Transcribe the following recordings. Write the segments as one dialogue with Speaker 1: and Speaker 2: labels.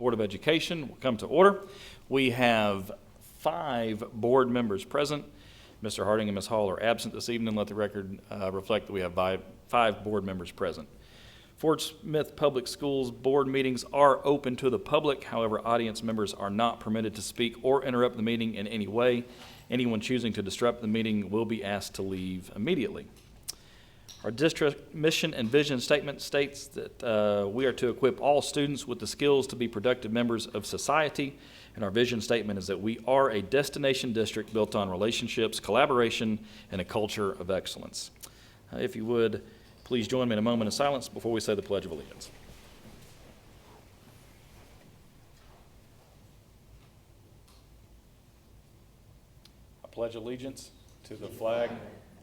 Speaker 1: Board of Education will come to order. We have 5 board members present. Mr. Harding and Ms. Hall are absent this evening. Let the record reflect that we have 5 board members present. Fort Smith Public Schools board meetings are open to the public. However, audience members are not permitted to speak or interrupt the meeting in any way. Anyone choosing to disrupt the meeting will be asked to leave immediately. Our district mission and vision statement states that we are to equip all students with the skills to be productive members of society. And our vision statement is that we are a destination district built on relationships, collaboration, and a culture of excellence. If you would, please join me in a moment of silence before we say the Pledge of Allegiance. I pledge allegiance to the flag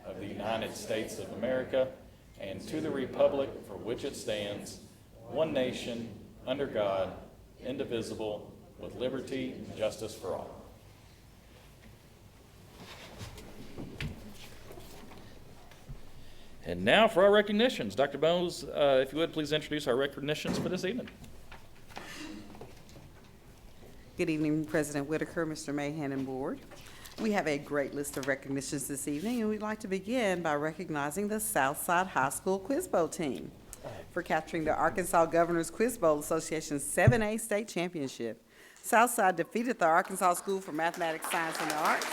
Speaker 1: of the United States of America and to the republic for which it stands, one nation, under God, indivisible, with liberty and justice for all. And now for our recognitions. Dr. Bowes, if you would, please introduce our recognitions for this evening.
Speaker 2: Good evening, President Whitaker, Mr. Mahan, and Board. We have a great list of recognitions this evening, and we'd like to begin by recognizing the Southside High School Quiz Bowl team for capturing the Arkansas Governors Quiz Bowl Association's 7A State Championship. Southside defeated the Arkansas School for Mathematics, Science, and the Arts.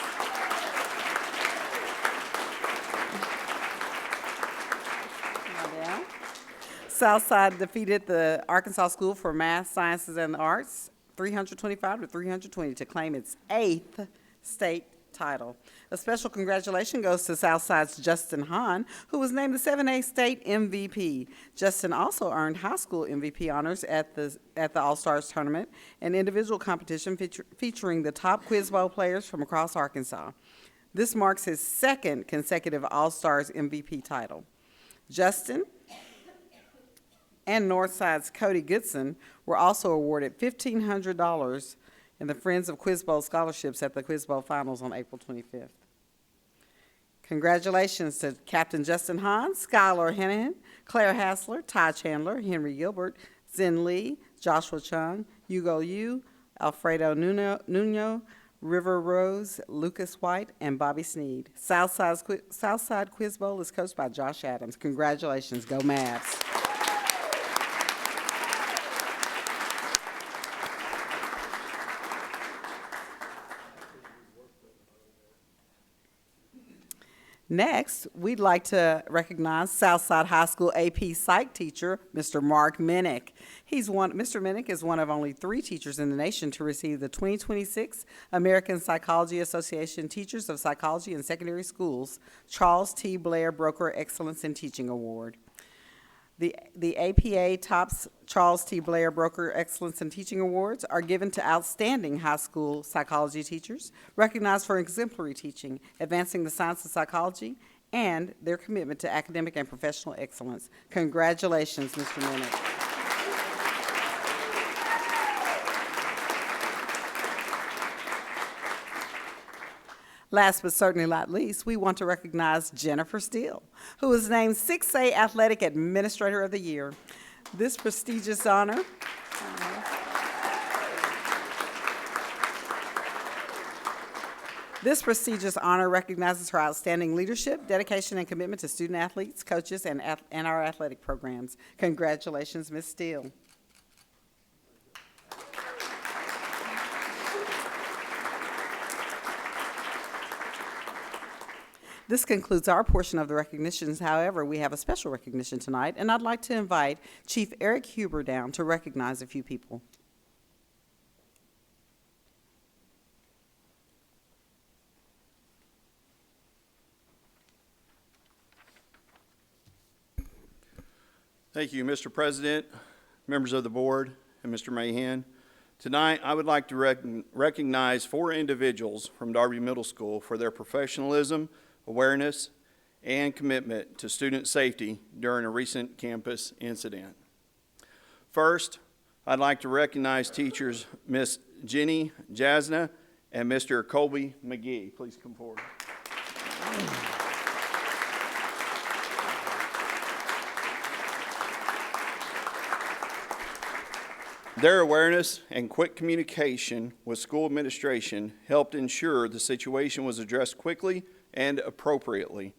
Speaker 2: Southside defeated the Arkansas School for Math, Sciences, and the Arts 325 to 320 to claim its 8th state title. A special congratulations goes to Southside's Justin Hahn, who was named the 7A State MVP. Justin also earned high school MVP honors at the All-Stars Tournament, an individual competition featuring the top Quiz Bowl players from across Arkansas. This marks his 2nd consecutive All-Stars MVP title. Justin and Northside's Cody Goodson were also awarded $1,500 in the Friends of Quiz Bowl scholarships at the Quiz Bowl Finals on April 25th. Congratulations to Captain Justin Hahn, Skylar Hennigan, Claire Hassler, Ty Chandler, Henry Gilbert, Zen Lee, Joshua Chung, Hugo Yu, Alfredo Nuno, River Rose, Lucas White, and Bobby Sneed. Southside Quiz Bowl is coached by Josh Adams. Congratulations, go Mavs. Next, we'd like to recognize Southside High School AP Psych teacher, Mr. Mark Minnick. Mr. Minnick is one of only 3 teachers in the nation to receive the 2026 American Psychology Association Teachers of Psychology in Secondary Schools Charles T. Blair Broker Excellence in Teaching Award. The APA TOPS Charles T. Blair Broker Excellence in Teaching Awards are given to outstanding high school psychology teachers, recognized for exemplary teaching, advancing the science of psychology, and their commitment to academic and professional excellence. Congratulations, Mr. Minnick. Last but certainly not least, we want to recognize Jennifer Steele, who was named 6A Athletic Administrator of the Year. This prestigious honor recognizes her outstanding leadership, dedication, and commitment to student athletes, coaches, and our athletic programs. Congratulations, Ms. Steele. This concludes our portion of the recognitions. However, we have a special recognition tonight, and I'd like to invite Chief Eric Huber down to recognize a few people.
Speaker 3: Thank you, Mr. President, members of the board, and Mr. Mahan. Tonight, I would like to recognize 4 individuals from Darby Middle School for their professionalism, awareness, and commitment to student safety during a recent campus incident. First, I'd like to recognize teachers Miss Jenny Jasna and Mr. Colby McGee. Please come forward. Their awareness and quick communication with school administration helped ensure the situation was addressed quickly and appropriately.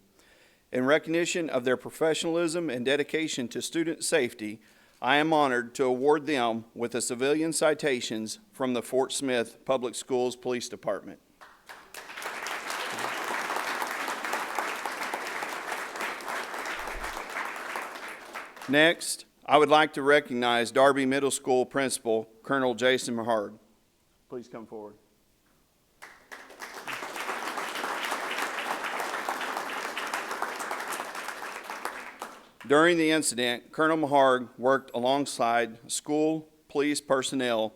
Speaker 3: In recognition of their professionalism and dedication to student safety, I am honored to award them with the civilian citations from the Fort Smith Public Schools Police Department. Next, I would like to recognize Darby Middle School Principal, Colonel Jason Mahard. Please come forward. During the incident, Colonel Mahard worked alongside school, police personnel,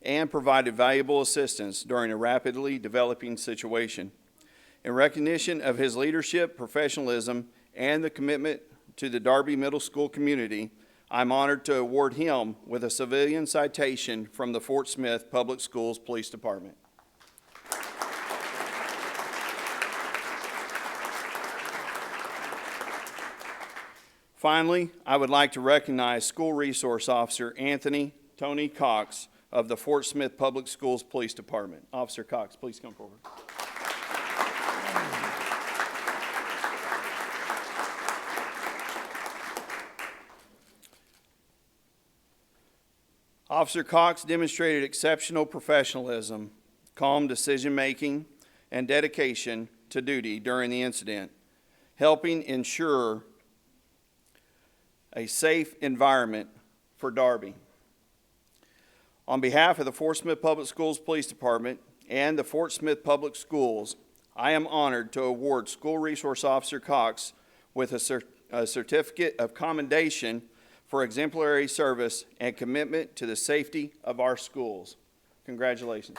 Speaker 3: and provided valuable assistance during a rapidly developing situation. In recognition of his leadership, professionalism, and the commitment to the Darby Middle School community, I'm honored to award him with a civilian citation from the Fort Smith Public Schools Police Department. Finally, I would like to recognize School Resource Officer Anthony Tony Cox of the Fort Smith Public Schools Police Department. Officer Cox, please come forward. Officer Cox demonstrated exceptional professionalism, calm decision-making, and dedication to duty during the incident, helping ensure a safe environment for Darby. On behalf of the Fort Smith Public Schools Police Department and the Fort Smith Public Schools, I am honored to award School Resource Officer Cox with a certificate of commendation for exemplary service and commitment to the safety of our schools. Congratulations.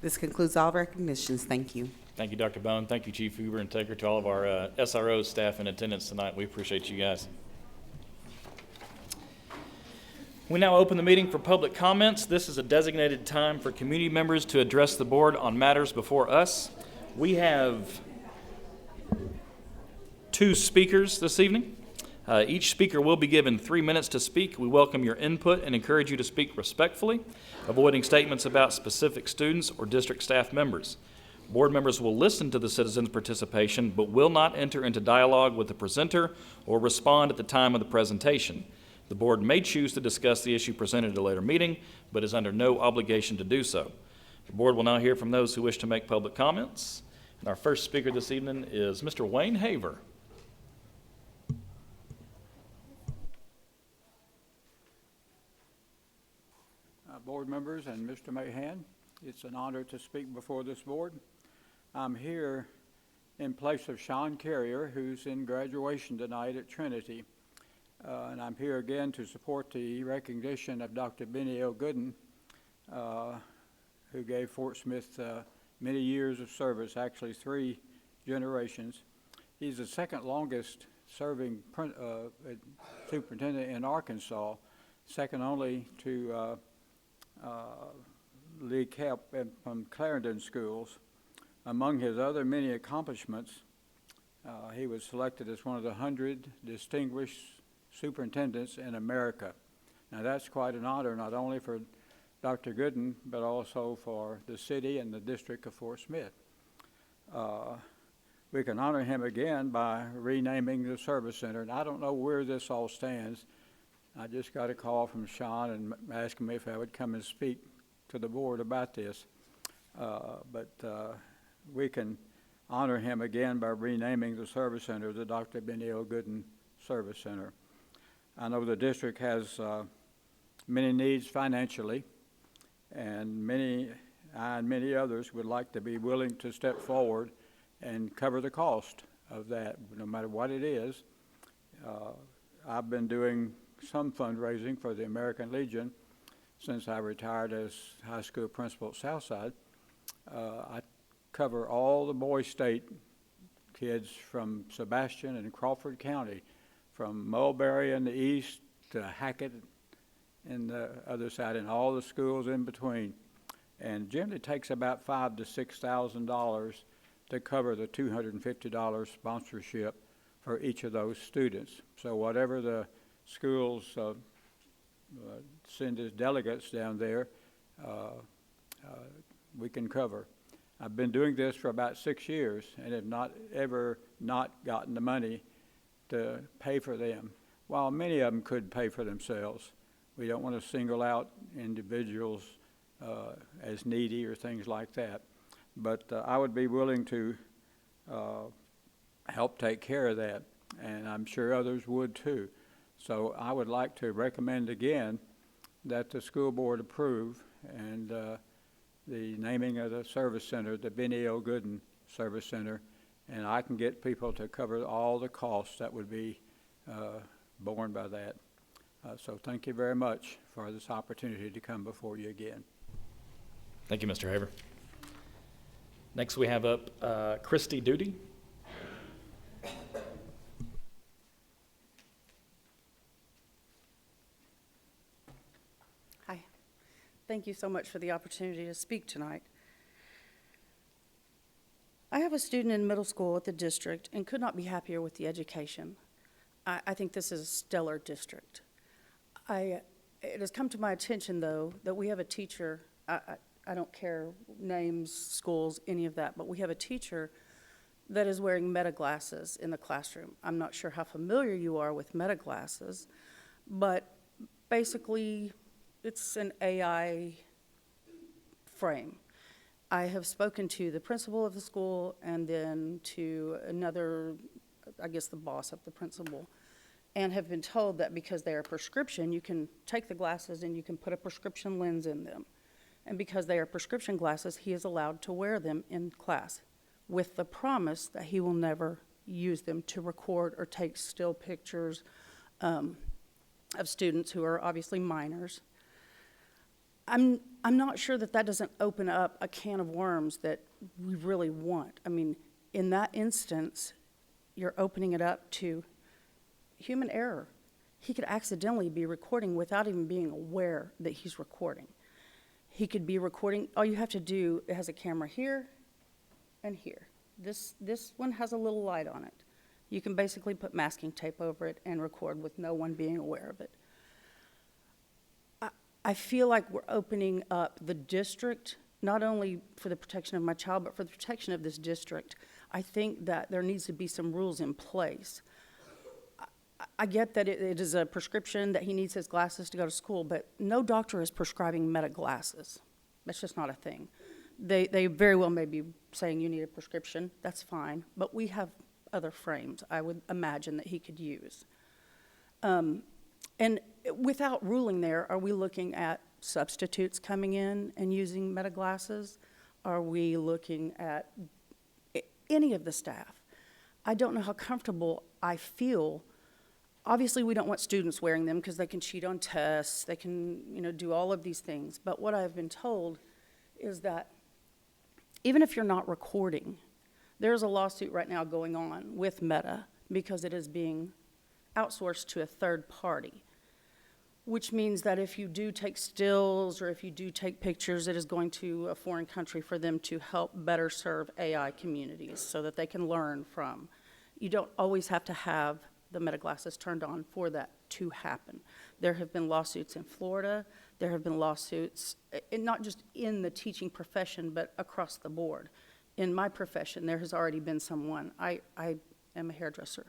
Speaker 2: This concludes all recognitions. Thank you.
Speaker 1: Thank you, Dr. Bone. Thank you, Chief Huber, and take her to all of our SRO staff in attendance tonight. We appreciate you guys. We now open the meeting for public comments. This is a designated time for community members to address the board on matters before us. We have 2 speakers this evening. Each speaker will be given 3 minutes to speak. We welcome your input and encourage you to speak respectfully, avoiding statements about specific students or district staff members. Board members will listen to the citizens' participation, but will not enter into dialogue with the presenter or respond at the time of the presentation. The board may choose to discuss the issue presented at a later meeting, but is under no obligation to do so. The board will now hear from those who wish to make public comments. And our first speaker this evening is Mr. Wayne Haver.
Speaker 4: Board members and Mr. Mahan, it's an honor to speak before this board. I'm here in place of Sean Carrier, who's in graduation tonight at Trinity. And I'm here again to support the recognition of Dr. Benny L. Gooden, who gave Fort Smith many years of service, actually 3 generations. He's the second longest serving superintendent in Arkansas, second only to Lee Kelp from Clarendon Schools. Among his other many accomplishments, he was selected as one of the 100 distinguished superintendents in America. Now that's quite an honor, not only for Dr. Gooden, but also for the city and the district of Fort Smith. We can honor him again by renaming the service center. And I don't know where this all stands. I just got a call from Sean and asking me if I would come and speak to the board about this. But we can honor him again by renaming the service center the Dr. Benny L. Gooden Service Center. I know the district has many needs financially, and I and many others would like to be willing to step forward and cover the cost of that, no matter what it is. I've been doing some fundraising for the American Legion since I retired as high school principal at Southside. I cover all the Boys State kids from Sebastian and Crawford County, from Mulberry in the east to Hackett in the other side, and all the schools in between. And generally takes about $5,000 to $6,000 to cover the $250 sponsorship for each of those students. So whatever the schools send as delegates down there, we can cover. I've been doing this for about 6 years and have not ever not gotten the money to pay for them, while many of them could pay for themselves. We don't want to single out individuals as needy or things like that. But I would be willing to help take care of that, and I'm sure others would too. So I would like to recommend again that the school board approve and the naming of the service center, the Benny O. Gooden Service Center, and I can get people to cover all the costs that would be borne by that. So thank you very much for this opportunity to come before you again.
Speaker 1: Thank you, Mr. Haver. Next, we have up Christy Duty.
Speaker 5: Hi. Thank you so much for the opportunity to speak tonight. I have a student in middle school at the district and could not be happier with the education. I think this is a stellar district. It has come to my attention, though, that we have a teacher, I don't care names, schools, any of that, but we have a teacher that is wearing Meta glasses in the classroom. I'm not sure how familiar you are with Meta glasses, but basically it's an AI frame. I have spoken to the principal of the school and then to another, I guess the boss of the principal, and have been told that because they are prescription, you can take the glasses and you can put a prescription lens in them. And because they are prescription glasses, he is allowed to wear them in class with the promise that he will never use them to record or take still pictures of students who are obviously minors. I'm not sure that doesn't open up a can of worms that we really want. I mean, in that instance, you're opening it up to human error. He could accidentally be recording without even being aware that he's recording. He could be recording, all you have to do, it has a camera here and here. This one has a little light on it. You can basically put masking tape over it and record with no one being aware of it. I feel like we're opening up the district, not only for the protection of my child, but for the protection of this district. I think that there needs to be some rules in place. I get that it is a prescription that he needs his glasses to go to school, but no doctor is prescribing Meta glasses. That's just not a thing. They very well may be saying you need a prescription. That's fine, but we have other frames I would imagine that he could use. And without ruling there, are we looking at substitutes coming in and using Meta glasses? Are we looking at any of the staff? I don't know how comfortable I feel. Obviously, we don't want students wearing them because they can cheat on tests, they can, do all of these things. But what I've been told is that even if you're not recording, there's a lawsuit right now going on with Meta because it is being outsourced to a third party, which means that if you do take stills or if you do take pictures, it is going to a foreign country for them to help better serve AI communities so that they can learn from. You don't always have to have the Meta glasses turned on for that to happen. There have been lawsuits in Florida. There have been lawsuits, not just in the teaching profession, but across the board. In my profession, there has already been someone. I am a hairdresser.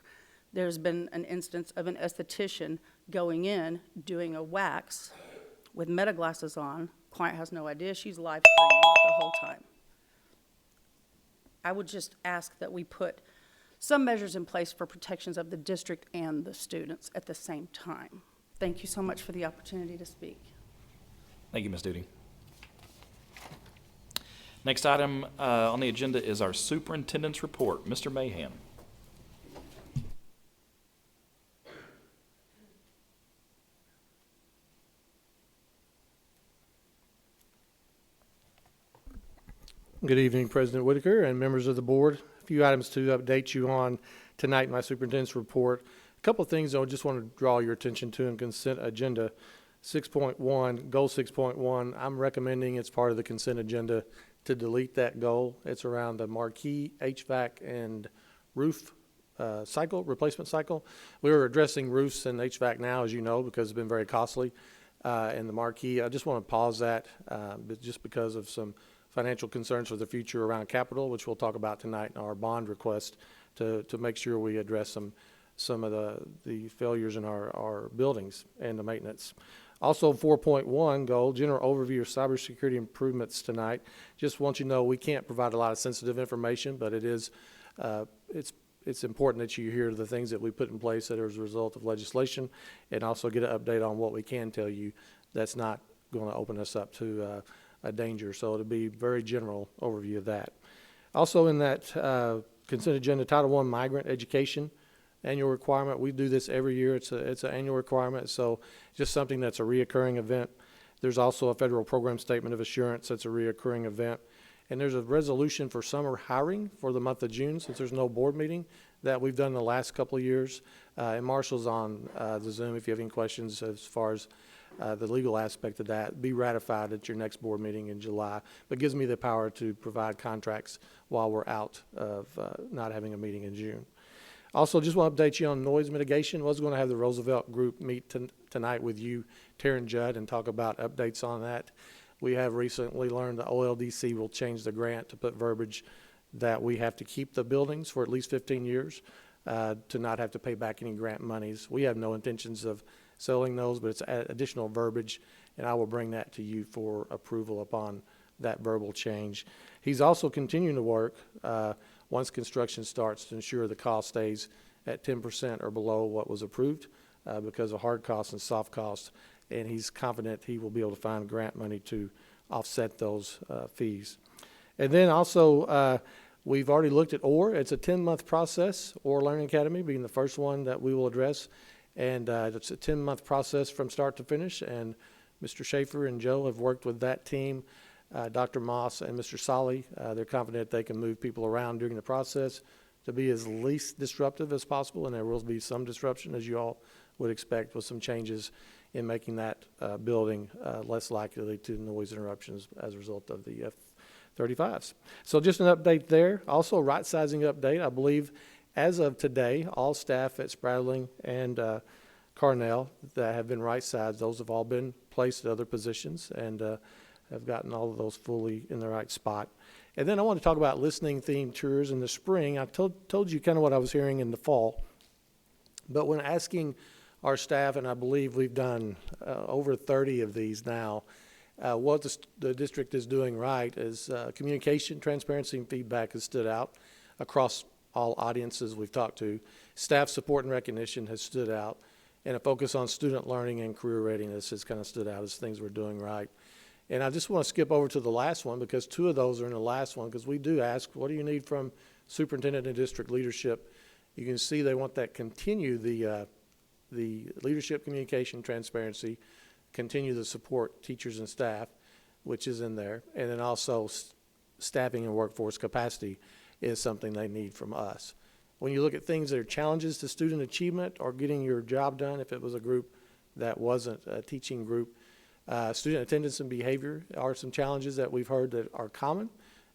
Speaker 5: There's been an instance of an esthetician going in, doing a wax with Meta glasses on. Client has no idea. She's live streaming it the whole time. I would just ask that we put some measures in place for protections of the district and the students at the same time. Thank you so much for the opportunity to speak.
Speaker 1: Thank you, Ms. Duty. Next item on the agenda is our superintendent's report. Mr. Mahan.
Speaker 6: Good evening, President Whitaker and members of the board. A few items to update you on tonight in my superintendent's report. A couple of things I just want to draw your attention to in consent agenda. 6.1, goal 6.1, I'm recommending it's part of the consent agenda to delete that goal. It's around the marquee HVAC and roof replacement cycle. We were addressing roofs and HVAC now, as you know, because it's been very costly. And the marquee, I just want to pause that but just because of some financial concerns for the future around capital, which we'll talk about tonight in our bond request to make sure we address some of the failures in our buildings and the maintenance. Also, 4.1 goal, general overview of cybersecurity improvements tonight. Just want you to know we can't provide a lot of sensitive information, but it is it's important that you hear the things that we put in place that are as a result of legislation, and also get an update on what we can tell you that's not going to open us up to a danger. So it'll be very general overview of that. Also in that consent agenda, Title I migrant education annual requirement. We do this every year. It's an annual requirement, so just something that's a reoccurring event. There's also a federal program statement of assurance that's a reoccurring event. And there's a resolution for summer hiring for the month of June, since there's no board meeting, that we've done the last couple of years. And Marshall's on the Zoom if you have any questions as far as the legal aspect of that. Be ratified at your next board meeting in July, but gives me the power to provide contracts while we're out of not having a meeting in June. Also, just want to update you on noise mitigation. I was going to have the Roosevelt group meet tonight with you, Taryn Judd, and talk about updates on that. We have recently learned the OLDC will change the grant to put verbiage that we have to keep the buildings for at least 15 years to not have to pay back any grant monies. We have no intentions of selling those, but it's additional verbiage, and I will bring that to you for approval upon that verbal change. He's also continuing to work once construction starts to ensure the cost stays at 10% or below what was approved because of hard costs and soft costs. And he's confident he will be able to find grant money to offset those fees. And then also, we've already looked at OR. It's a 10-month process, OR Learning Academy being the first one that we will address. And it's a 10-month process from start to finish. And Mr. Schaefer and Joe have worked with that team, Dr. Moss and Mr. Solly. They're confident they can move people around during the process to be as least disruptive as possible. And there will be some disruption, as you all would expect, with some changes in making that building less likely to noise interruptions as a result of the F-35s. So just an update there. Also a right sizing update. I believe as of today, all staff at Spradling and Carnell that have been right sized, those have all been placed at other positions and have gotten all of those fully in the right spot. And then I want to talk about listening themed tours in the spring. I told you kind of what I was hearing in the fall, but when asking our staff, and I believe we've done over 30 of these now, what the district is doing right is communication, transparency, and feedback has stood out across all audiences we've talked to. Staff support and recognition has stood out, and a focus on student learning and career readiness has kind of stood out as things we're doing right. And I just want to skip over to the last one because two of those are in the last one, because we do ask, what do you need from superintendent and district leadership? You can see they want that continue the leadership, communication, transparency, continue to support teachers and staff, which is in there, and then also staffing and workforce capacity is something they need from us. When you look at things that are challenges to student achievement or getting your job done, if it was a group that wasn't a teaching group, student attendance and behavior are some challenges that we've heard that are common,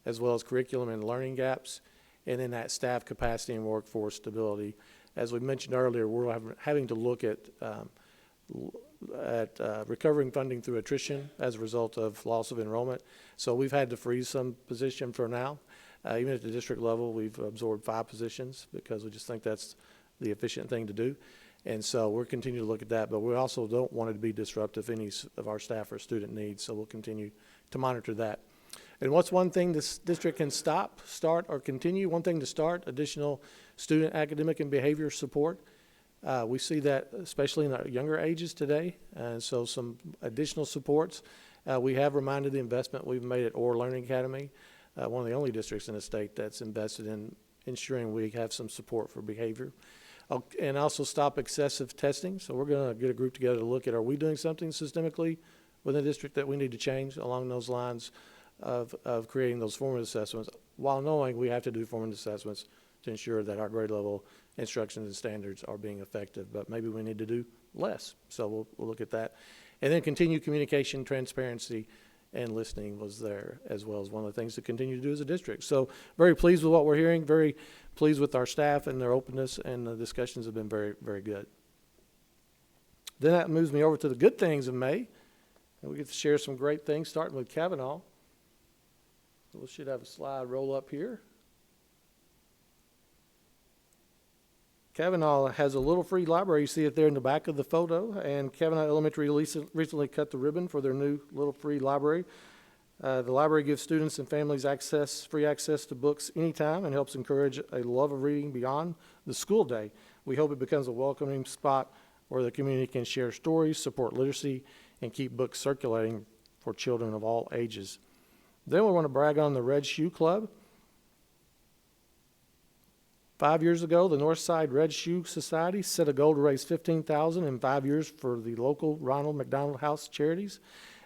Speaker 6: as well as curriculum and learning gaps, and then that staff capacity and workforce stability. As we mentioned earlier, we're having to look at recovering funding through attrition as a result of loss of enrollment. So we've had to freeze some position for now. Even at the district level, we've absorbed 5 positions because we just think that's the efficient thing to do. And so we're continuing to look at that, but we also don't want it to be disruptive any of our staff or student needs, so we'll continue to monitor that. And what's one thing this district can stop, start, or continue? One thing to start, additional student academic and behavior support. We see that especially in our younger ages today, and so some additional supports. We have reminded the investment we've made at OR Learning Academy, one of the only districts in the state that's invested in ensuring we have some support for behavior. And also stop excessive testing. So we're going to get a group together to look at, are we doing something systemically within the district that we need to change along those lines of creating those formative assessments, while knowing we have to do formative assessments to ensure that our grade level instructions and standards are being effective, but maybe we need to do less. So we'll look at that. And then continue communication, transparency, and listening was there as well as one of the things to continue to do as a district. So very pleased with what we're hearing, very pleased with our staff and their openness, and the discussions have been very, very good. Then that moves me over to the good things of May, and we get to share some great things, starting with Kavanaugh. So we should have a slide roll up here. Kavanaugh has a little free library. You see it there in the back of the photo. And Kavanaugh Elementary recently cut the ribbon for their new little free library. The library gives students and families free access to books anytime and helps encourage a love of reading beyond the school day. We hope it becomes a welcoming spot where the community can share stories, support literacy, and keep books circulating for children of all ages. Then we want to brag on the Red Shoe Club. 5 years ago, the Northside Red Shoe Society set a goal to raise $15,000 in 5 years for the local Ronald McDonald House charities.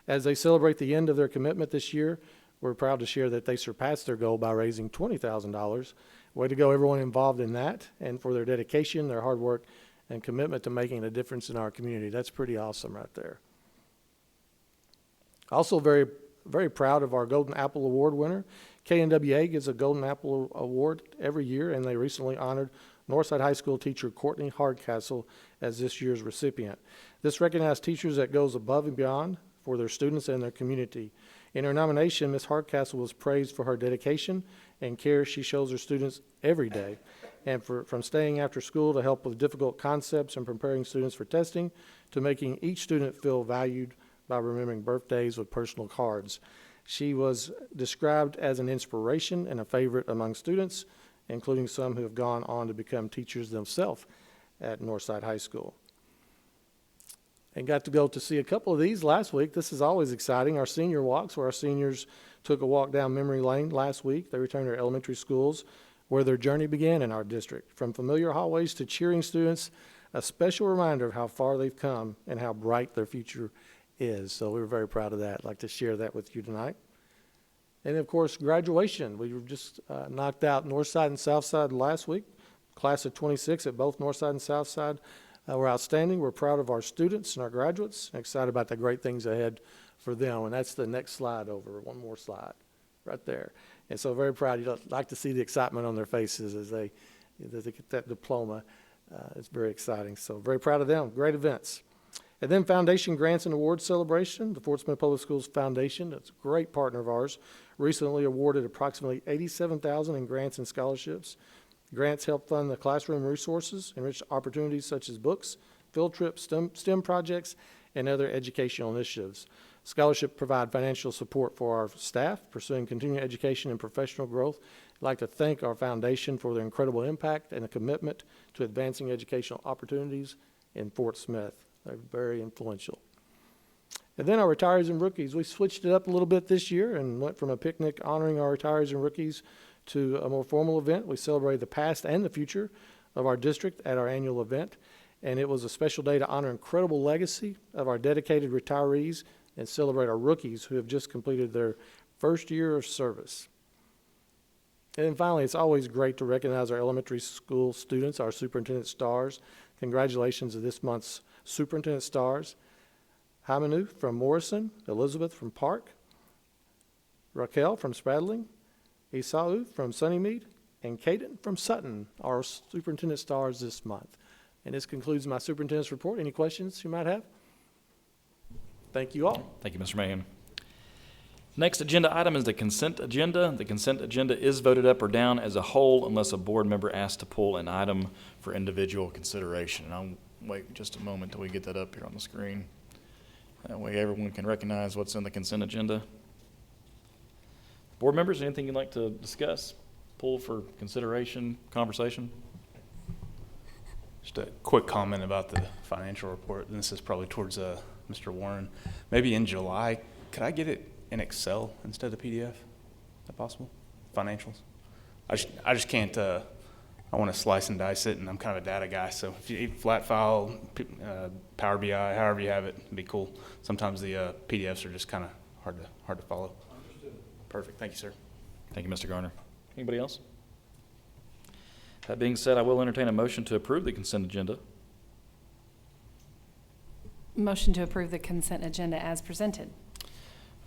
Speaker 6: As they celebrate the end of their commitment this year, we're proud to share that they surpassed their goal by raising $20,000. Way to go, everyone involved in that, and for their dedication, their hard work, and commitment to making a difference in our community. That's pretty awesome right there. Also very, very proud of our Golden Apple Award winner. KNWA gives a Golden Apple Award every year, and they recently honored Northside High School teacher Courtney Hardcastle as this year's recipient. This recognized teachers that goes above and beyond for their students and their community. In her nomination, Ms. Hardcastle was praised for her dedication and care she shows her students every day, and from staying after school to help with difficult concepts and preparing students for testing, to making each student feel valued by remembering birthdays with personal cards. She was described as an inspiration and a favorite among students, including some who have gone on to become teachers themselves at Northside High School. And got to go to see a couple of these last week. This is always exciting. Our senior walks, where our seniors took a walk down memory lane last week. They returned to their elementary schools where their journey began in our district. From familiar hallways to cheering students, a special reminder of how far they've come and how bright their future is. So we were very proud of that. I'd like to share that with you tonight. And of course, graduation. We were just knocked out Northside and Southside last week. Class of 26 at both Northside and Southside were outstanding. We're proud of our students and our graduates, and excited about the great things ahead for them. And that's the next slide over, one more slide, right there. And so very proud. You'd like to see the excitement on their faces as they get that diploma. It's very exciting. So very proud of them. Great events. And then Foundation Grants and Awards Celebration. The Fort Smith Public Schools Foundation, that's a great partner of ours, recently awarded approximately $87,000 in grants and scholarships. Grants help fund the classroom resources, enrich opportunities such as books, field trips, STEM projects, and other educational initiatives. Scholarships provide financial support for our staff pursuing continuing education and professional growth. I'd like to thank our foundation for their incredible impact and a commitment to advancing educational opportunities in Fort Smith. They're very influential. And then our retirees and rookies. We switched it up a little bit this year and went from a picnic honoring our retirees and rookies to a more formal event. We celebrated the past and the future of our district at our annual event. And it was a special day to honor incredible legacy of our dedicated retirees and celebrate our rookies who have just completed their first year of service. And then finally, it's always great to recognize our elementary school students, our superintendent stars. Congratulations to this month's superintendent stars. Hamanu from Morrison, Elizabeth from Park, Raquel from Spradling, Isau from Sunnymead, and Caden from Sutton, our superintendent stars this month. And this concludes my superintendent's report. Any questions you might have? Thank you all.
Speaker 1: Thank you, Mr. Mahan. Next agenda item is the consent agenda. The consent agenda is voted up or down as a whole unless a board member asks to pull an item for individual consideration. And I'll wait just a moment till we get that up here on the screen. That way everyone can recognize what's in the consent agenda. Board members, anything you'd like to discuss, pull for consideration, conversation?
Speaker 7: Just a quick comment about the financial report, and this is probably towards Mr. Warren. Maybe in July, could I get it in Excel instead of PDF? Is that possible? Financials? I just can't, I want to slice and dice it, and I'm kind of a data guy, so if you flat file, Power BI, however you have it, it'd be cool. Sometimes the PDFs are just kind of hard to follow. Understood. Perfect. Thank you, sir.
Speaker 1: Thank you, Mr. Garner. Anybody else? That being said, I will entertain a motion to approve the consent agenda.
Speaker 8: Motion to approve the consent agenda as presented.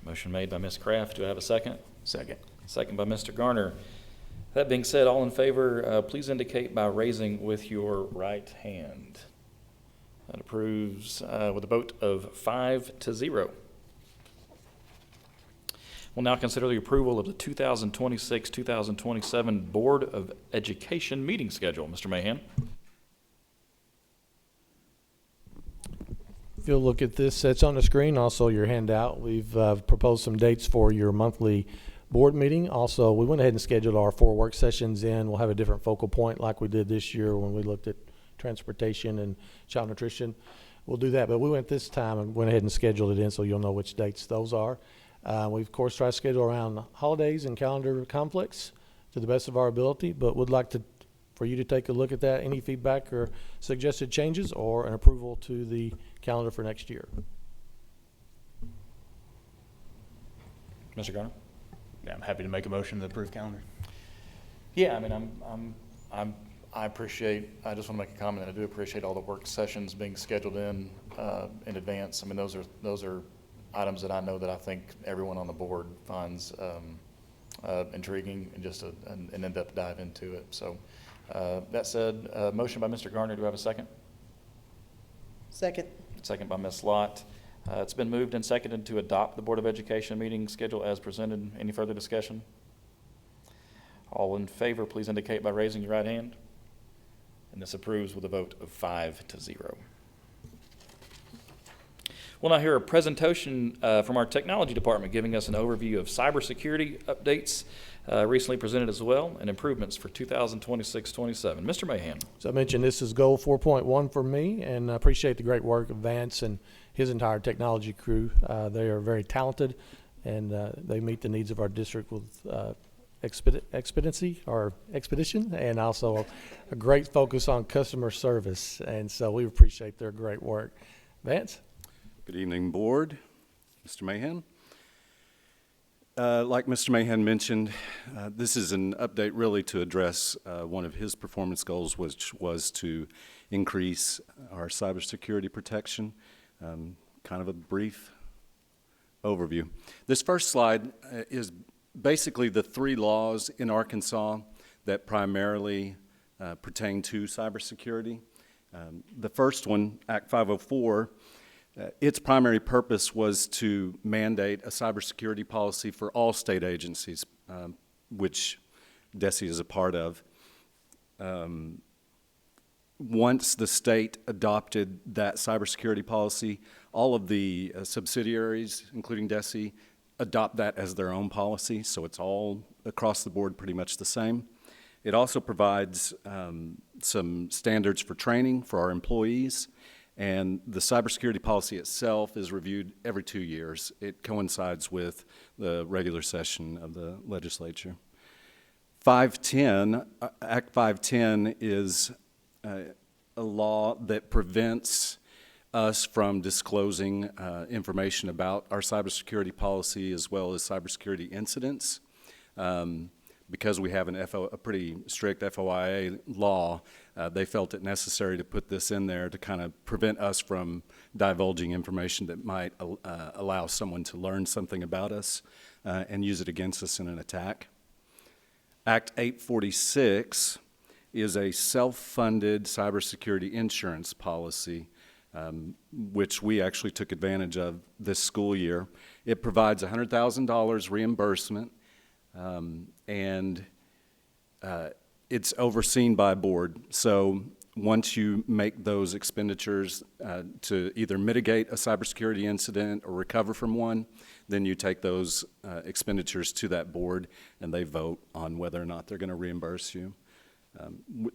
Speaker 1: Motion made by Ms. Kraft. Do I have a second?
Speaker 7: Second.
Speaker 1: Second by Mr. Garner. That being said, all in favor, please indicate by raising with your right hand. That approves with a vote of 5-0. We'll now consider the approval of the 2026-2027 Board of Education meeting schedule. Mr. Mahan.
Speaker 6: If you'll look at this, it's on the screen, also your handout. We've proposed some dates for your monthly board meeting. Also, we went ahead and scheduled our 4 work sessions in. We'll have a different focal point like we did this year when we looked at transportation and child nutrition. We'll do that, but we went this time and went ahead and scheduled it in so you'll know which dates those are. We, of course, try to schedule around holidays and calendar conflicts to the best of our ability, but would like for you to take a look at that, any feedback or suggested changes or an approval to the calendar for next year.
Speaker 1: Mr. Garner.
Speaker 7: Yeah, I'm happy to make a motion to approve calendar.
Speaker 1: Yeah, I mean, I appreciate, I just want to make a comment, I do appreciate all the work sessions being scheduled in advance. I mean, those are items that I know that I think everyone on the board finds intriguing and just an in-depth dive into it. So that said, motion by Mr. Garner. Do I have a second?
Speaker 8: Second.
Speaker 1: Second by Ms. Lott. It's been moved and seconded to adopt the Board of Education meeting schedule as presented. Any further discussion? All in favor, please indicate by raising your right hand. And this approves with a vote of 5-0. We'll now hear a presentation from our technology department giving us an overview of cybersecurity updates recently presented as well and improvements for 2026-27. Mr. Mahan.
Speaker 6: As I mentioned, this is goal 4.1 for me, and I appreciate the great work of Vance and his entire technology crew. They are very talented, and they meet the needs of our district with expedition, and also a great focus on customer service. And so we appreciate their great work. Vance?
Speaker 9: Good evening, Board. Mr. Mahan. Like Mr. Mahan mentioned, this is an update really to address one of his performance goals, which was to increase our cybersecurity protection. Kind of a brief overview. This first slide is basically the 3 laws in Arkansas that primarily pertain to cybersecurity. The first one, Act 504, its primary purpose was to mandate a cybersecurity policy for all state agencies, which DESE is a part of. Once the state adopted that cybersecurity policy, all of the subsidiaries, including DESE, adopt that as their own policy, so it's all across the board pretty much the same. It also provides some standards for training for our employees, and the cybersecurity policy itself is reviewed every 2 years. It coincides with the regular session of the legislature. 510, Act 510 is a law that prevents us from disclosing information about our cybersecurity policy as well as cybersecurity incidents. Because we have a pretty strict FOIA law, they felt it necessary to put this in there to kind of prevent us from divulging information that might allow someone to learn something about us and use it against us in an attack. Act 846 is a self-funded cybersecurity insurance policy, which we actually took advantage of this school year. It provides $100,000 reimbursement, and it's overseen by a board. So once you make those expenditures to either mitigate a cybersecurity incident or recover from one, then you take those expenditures to that board, and they vote on whether or not they're going to reimburse you.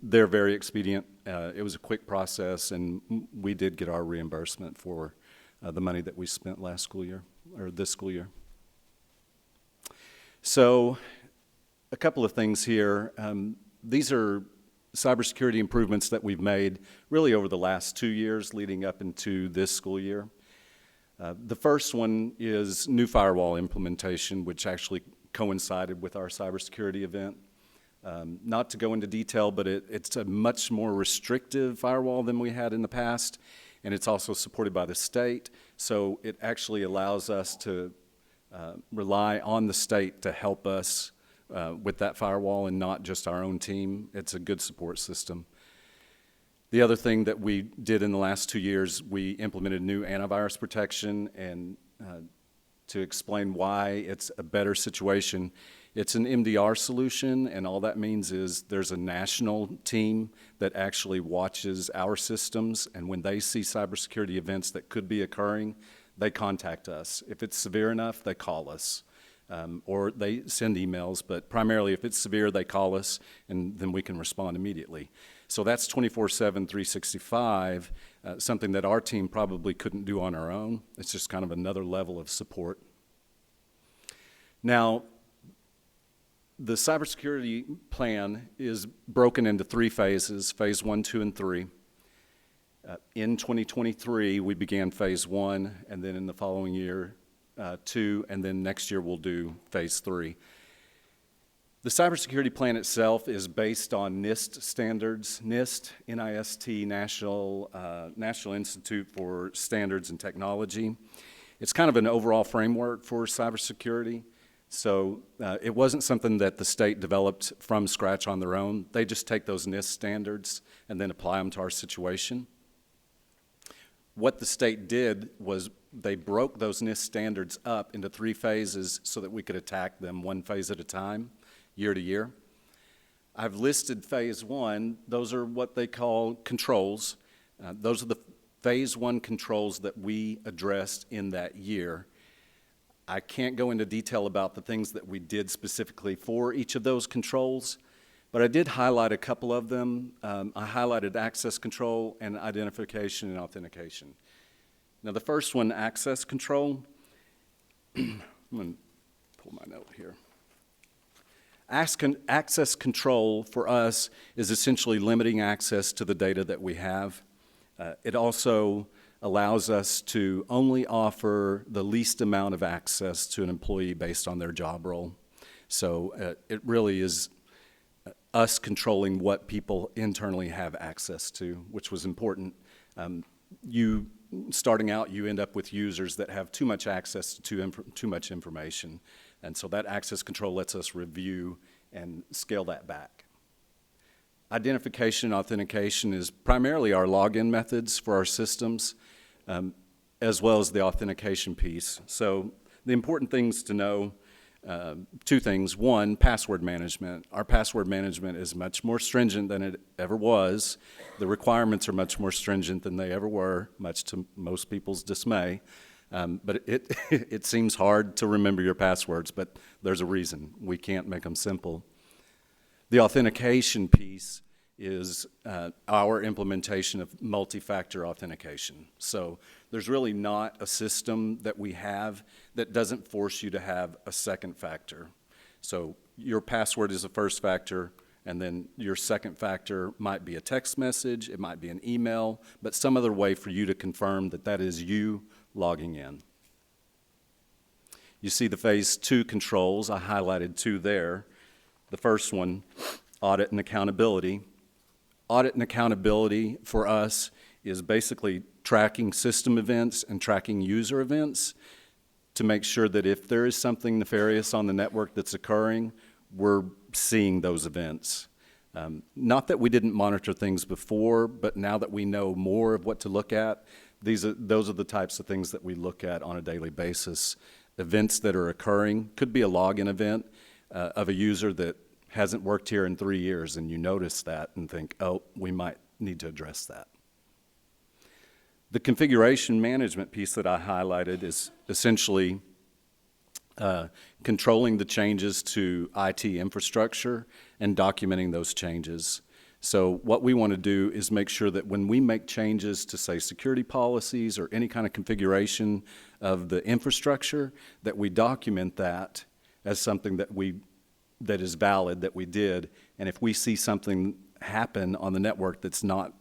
Speaker 9: They're very expedient. It was a quick process, and we did get our reimbursement for the money that we spent last school year, or this school year. So a couple of things here. These are cybersecurity improvements that we've made really over the last 2 years leading up into this school year. The first one is new firewall implementation, which actually coincided with our cybersecurity event. Not to go into detail, but it's a much more restrictive firewall than we had in the past, and it's also supported by the state, so it actually allows us to rely on the state to help us with that firewall and not just our own team. It's a good support system. The other thing that we did in the last 2 years, we implemented new antivirus protection, and to explain why it's a better situation, it's an MDR solution, and all that means is there's a national team that actually watches our systems, and when they see cybersecurity events that could be occurring, they contact us. If it's severe enough, they call us. Or they send emails, but primarily if it's severe, they call us, and then we can respond immediately. So that's 24/7, 365, something that our team probably couldn't do on our own. It's just kind of another level of support. Now, the cybersecurity plan is broken into 3 phases, phase 1, 2, and 3. In 2023, we began phase 1, and then in the following year, 2, and then next year we'll do phase 3. The cybersecurity plan itself is based on NIST standards. NIST, N-I-S-T, National Institute for Standards and Technology. It's kind of an overall framework for cybersecurity. So it wasn't something that the state developed from scratch on their own. They just take those NIST standards and then apply them to our situation. What the state did was they broke those NIST standards up into 3 phases so that we could attack them 1 phase at a time, year to year. I've listed phase 1. Those are what they call controls. Those are the phase 1 controls that we addressed in that year. I can't go into detail about the things that we did specifically for each of those controls, but I did highlight a couple of them. I highlighted access control and identification and authentication. Now, the first one, access control, I'm going to pull my note here. Access control for us is essentially limiting access to the data that we have. It also allows us to only offer the least amount of access to an employee based on their job role. So it really is us controlling what people internally have access to, which was important. Starting out, you end up with users that have too much access to too much information. And so that access control lets us review and scale that back. Identification and authentication is primarily our login methods for our systems, as well as the authentication piece. So the important things to know, 2 things. 1, password management. Our password management is much more stringent than it ever was. The requirements are much more stringent than they ever were, much to most people's dismay. But it seems hard to remember your passwords, but there's a reason. We can't make them simple. The authentication piece is our implementation of multi-factor authentication. So there's really not a system that we have that doesn't force you to have a second factor. So your password is the first factor, and then your second factor might be a text message, it might be an email, but some other way for you to confirm that that is you logging in. You see the phase 2 controls. I highlighted 2 there. The first one, audit and accountability. Audit and accountability for us is basically tracking system events and tracking user events to make sure that if there is something nefarious on the network that's occurring, we're seeing those events. Not that we didn't monitor things before, but now that we know more of what to look at, those are the types of things that we look at on a daily basis. Events that are occurring, could be a login event of a user that hasn't worked here in 3 years, and you notice that and think, oh, we might need to address that. The configuration management piece that I highlighted is essentially controlling the changes to IT infrastructure and documenting those changes. So what we want to do is make sure that when we make changes to, say, security policies or any kind of configuration of the infrastructure, that we document that as something that is valid, that we did, and if we see something happen on the network that's not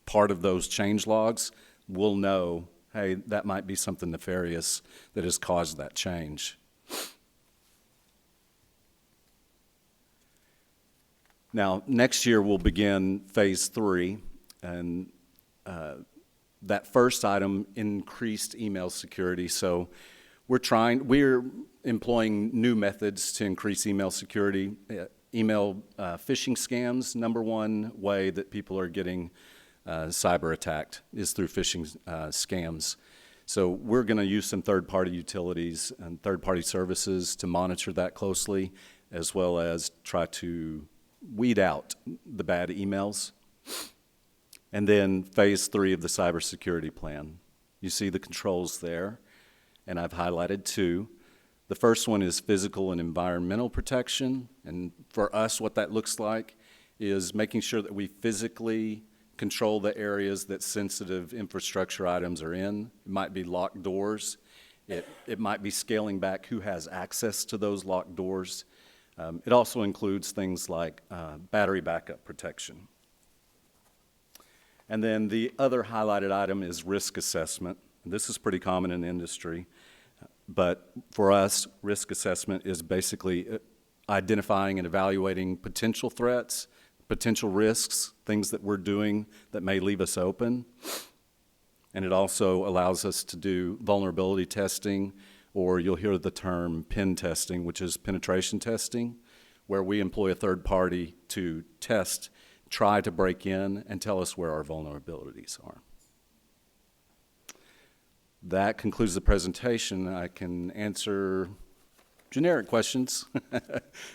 Speaker 9: part of those change logs, we'll know, hey, that might be something nefarious that has caused that change. Now, next year we'll begin phase 3, and that first item, increased email security. So we're employing new methods to increase email security. Email phishing scams, number one way that people are getting cyber attacked is through phishing scams. So we're going to use some third-party utilities and third-party services to monitor that closely, as well as try to weed out the bad emails. And then phase 3 of the cybersecurity plan. You see the controls there, and I've highlighted 2. The first one is physical and environmental protection, and for us, what that looks like is making sure that we physically control the areas that sensitive infrastructure items are in. It might be locked doors. It might be scaling back who has access to those locked doors. It also includes things like battery backup protection. And then the other highlighted item is risk assessment. This is pretty common in the industry, but for us, risk assessment is basically identifying and evaluating potential threats, potential risks, things that we're doing that may leave us open. And it also allows us to do vulnerability testing, or you'll hear the term pen testing, which is penetration testing, where we employ a third party to test, try to break in, and tell us where our vulnerabilities are. That concludes the presentation. I can answer generic questions,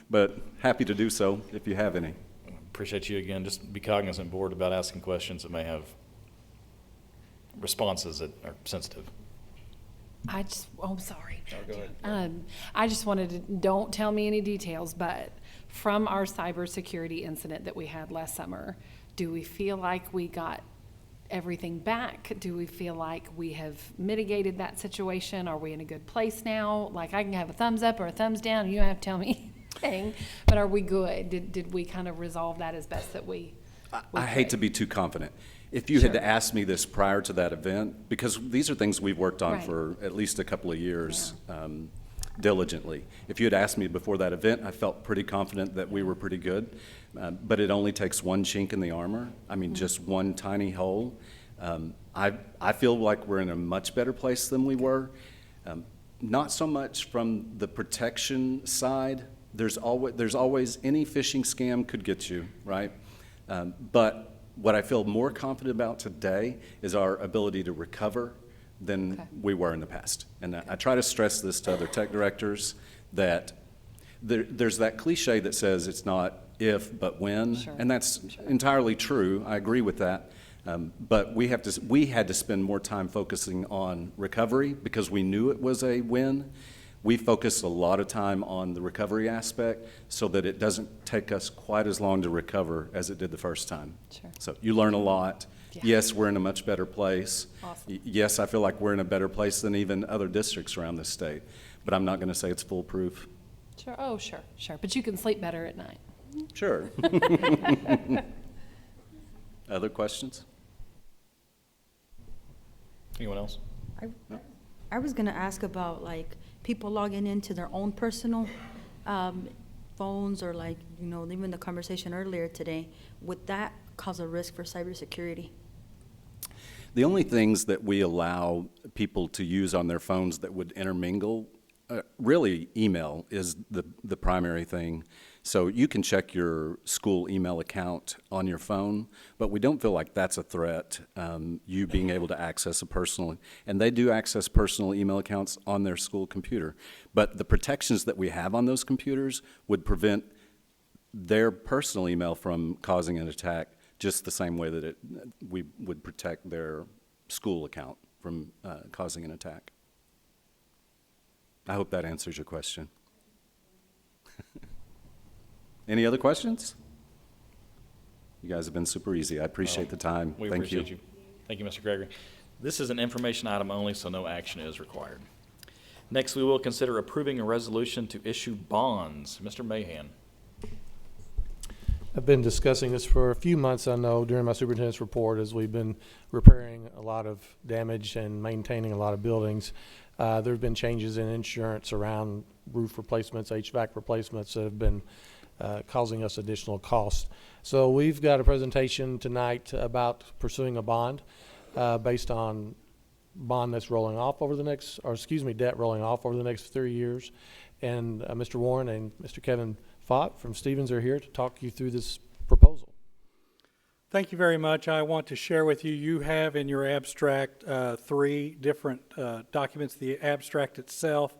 Speaker 9: but happy to do so if you have any.
Speaker 1: Appreciate you again. Just be cognizant, board, about asking questions that may have responses that are sensitive.
Speaker 10: I'm sorry. I just wanted to, don't tell me any details, but from our cybersecurity incident that we had last summer, do we feel like we got everything back? Do we feel like we have mitigated that situation? Are we in a good place now? Like, I can have a thumbs up or a thumbs down, and you don't have to tell me anything, but are we good? Did we kind of resolve that as best that we
Speaker 9: I hate to be too confident. If you
Speaker 10: Sure.
Speaker 9: had asked me this prior to that event, because these are things we've worked on
Speaker 10: Right.
Speaker 9: for at least a couple of years diligently. If you had asked me before that event, I felt pretty confident that we were pretty good. But it only takes one chink in the armor. I mean, just one tiny hole. I feel like we're in a much better place than we were. Not so much from the protection side. There's always any phishing scam could get you, right? But what I feel more confident about today is our ability to recover than
Speaker 10: Okay.
Speaker 9: we were in the past. And I try to stress this to other tech directors, that there's that cliche that says it's not if, but when.
Speaker 10: Sure.
Speaker 9: And that's entirely true. I agree with that. But we had to spend more time focusing on recovery because we knew it was a win. We focused a lot of time on the recovery aspect so that it doesn't take us quite as long to recover as it did the first time.
Speaker 10: Sure.
Speaker 9: So you learn a lot.
Speaker 10: Yeah.
Speaker 9: Yes, we're in a much better place.
Speaker 10: Awesome.
Speaker 9: Yes, I feel like we're in a better place than even other districts around this state. But I'm not going to say it's foolproof.
Speaker 10: Sure. Oh, sure. But you can sleep better at night.
Speaker 9: Sure. Other questions?
Speaker 1: Anyone else?
Speaker 11: I was gonna ask about like people logging into their own personal phones, or like, you know, even the conversation earlier today. Would that cause a risk for cybersecurity?
Speaker 9: The only things that we allow people to use on their phones that would intermingle, really email is the primary thing. So you can check your school email account on your phone, but we don't feel like that's a threat, you being able to access a personal, and they do access personal email accounts on their school computer. But the protections that we have on those computers would prevent their personal email from causing an attack just the same way that we would protect their school account from causing an attack. I hope that answers your question. Any other questions? You guys have been super easy. I appreciate the time.
Speaker 1: We
Speaker 9: Thank
Speaker 1: appreciate you. Thank you, Mr. Gregory. This is an information item only, so no action is required. Next, we will consider approving a resolution to issue bonds. Mr. Mahan.
Speaker 6: I've been discussing this for a few months, I know, during my superintendent's report, as we've been repairing a lot of damage and maintaining a lot of buildings. There have been changes in insurance around roof replacements, HVAC replacements that have been causing us additional costs. So we've got a presentation tonight about pursuing a bond based on bond that's rolling off over the next, or excuse me, debt rolling off over the next 3 years. And Mr. Warren and Mr. Kevin Fott from Stevens are here to talk you through this proposal.
Speaker 12: Thank you very much. I want to share with you, you have in your abstract 3 different documents. The abstract itself,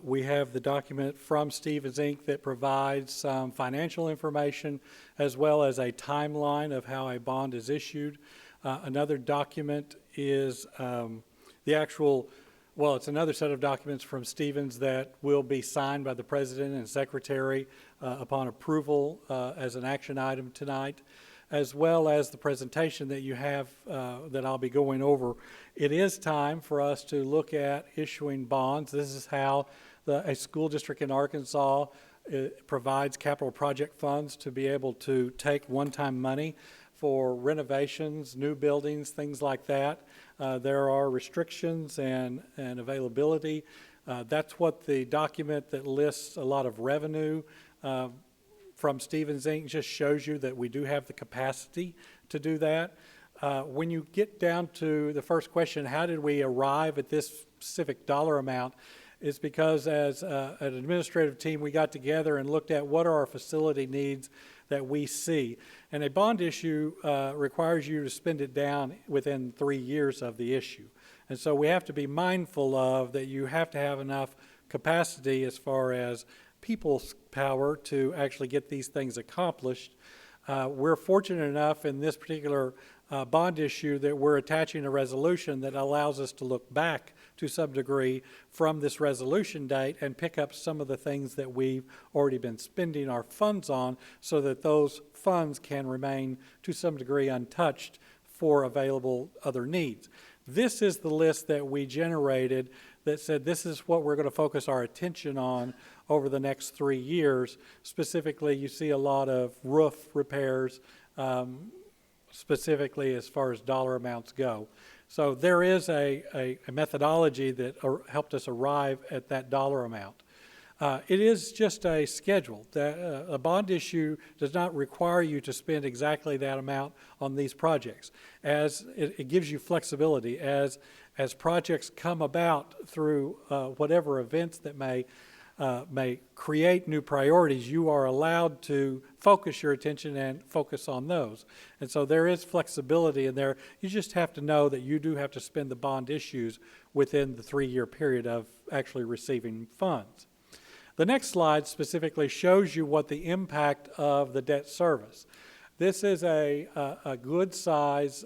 Speaker 12: we have the document from Stevens Inc. that provides some financial information as well as a timeline of how a bond is issued. Another document is the actual, well, it's another set of documents from Stevens that will be signed by the President and Secretary upon approval as an action item tonight, as well as the presentation that you have that I'll be going over. It is time for us to look at issuing bonds. This is how a school district in Arkansas provides capital project funds to be able to take one-time money for renovations, new buildings, things like that. There are restrictions and availability. That's what the document that lists a lot of revenue from Stevens Inc. just shows you that we do have the capacity to do that. When you get down to the first question, how did we arrive at this specific dollar amount? It's because as an administrative team, we got together and looked at what are our facility needs that we see. And a bond issue requires you to spend it down within 3 years of the issue. And so we have to be mindful of that you have to have enough capacity as far as people's power to actually get these things accomplished. We're fortunate enough in this particular bond issue that we're attaching a resolution that allows us to look back to some degree from this resolution date and pick up some of the things that we've already been spending our funds on so that those funds can remain to some degree untouched for available other needs. This is the list that we generated that said this is what we're going to focus our attention on over the next 3 years. Specifically, you see a lot of roof repairs, specifically as far as dollar amounts go. So there is a methodology that helped us arrive at that dollar amount. It is just a schedule. A bond issue does not require you to spend exactly that amount on these projects. As it gives you flexibility as projects come about through whatever events that may create new priorities, you are allowed to focus your attention and focus on those. And so there is flexibility in there. You just have to know that you do have to spend the bond issues within the 3-year period of actually receiving funds. The next slide specifically shows you what the impact of the debt service. This is a good size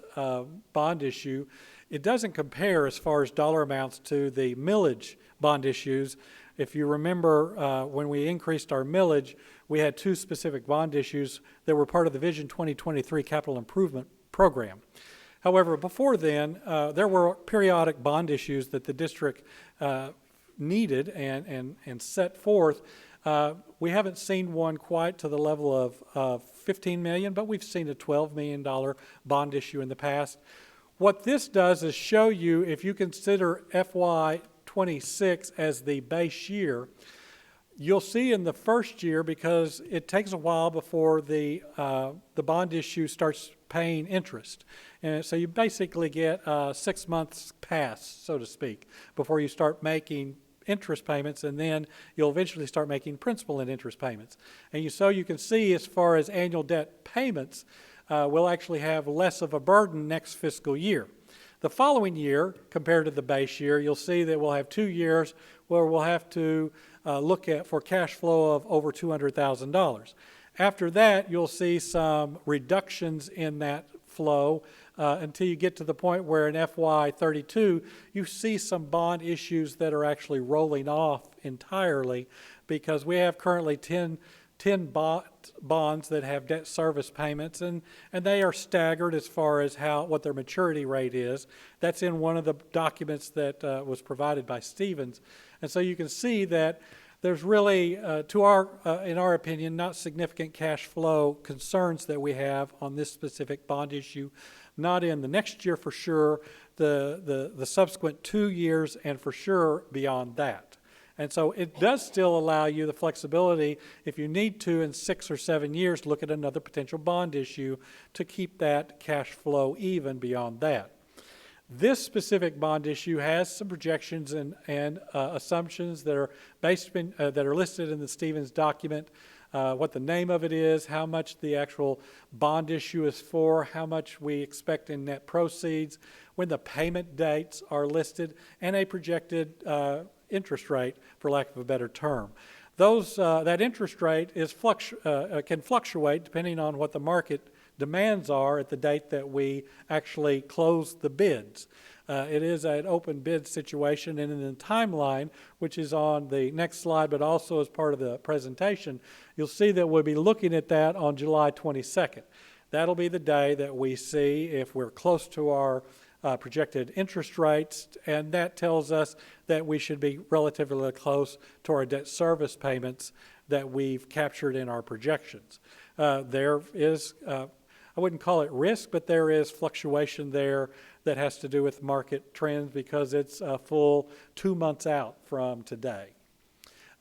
Speaker 12: bond issue. It doesn't compare as far as dollar amounts to the millage bond issues. If you remember, when we increased our millage, we had 2 specific bond issues that were part of the Vision 2023 Capital Improvement Program. However, before then, there were periodic bond issues that the district needed and set forth. We haven't seen one quite to the level of $15 million, but we've seen a $12 million bond issue in the past. What this does is show you, if you consider FY26 as the base year, you'll see in the first year, because it takes a while before the bond issue starts paying interest. And so you basically get 6 months pass, so to speak, before you start making interest payments, and then you'll eventually start making principal and interest payments. And so you can see as far as annual debt payments, we'll actually have less of a burden next fiscal year. The following year, compared to the base year, you'll see that we'll have 2 years where we'll have to look at for cash flow of over $200,000. After that, you'll see some reductions in that flow until you get to the point where in FY32, you see some bond issues that are actually rolling off entirely, because we have currently 10 bonds that have debt service payments, and they are staggered as far as what their maturity rate is. That's in one of the documents that was provided by Stevens. And so you can see that there's really, in our opinion, not significant cash flow concerns that we have on this specific bond issue, not in the next year for sure, the subsequent 2 years, and for sure beyond that. And so it does still allow you the flexibility, if you need to, in 6 or 7 years, look at another potential bond issue to keep that cash flow even beyond that. This specific bond issue has some projections and assumptions that are that are listed in the Stevens document. What the name of it is, how much the actual bond issue is for, how much we expect in net proceeds, when the payment dates are listed, and a projected interest rate, for lack of a better term. That interest rate is can fluctuate depending on what the market demands are at the date that we actually close the bids. It is an open bid situation, and in the timeline, which is on the next slide, but also as part of the presentation, you'll see that we'll be looking at that on July 22nd. That'll be the day that we see if we're close to our projected interest rates, and that tells us that we should be relatively close to our debt service payments that we've captured in our projections. There is, I wouldn't call it risk, but there is fluctuation there that has to do with market trends because it's a full 2 months out from today.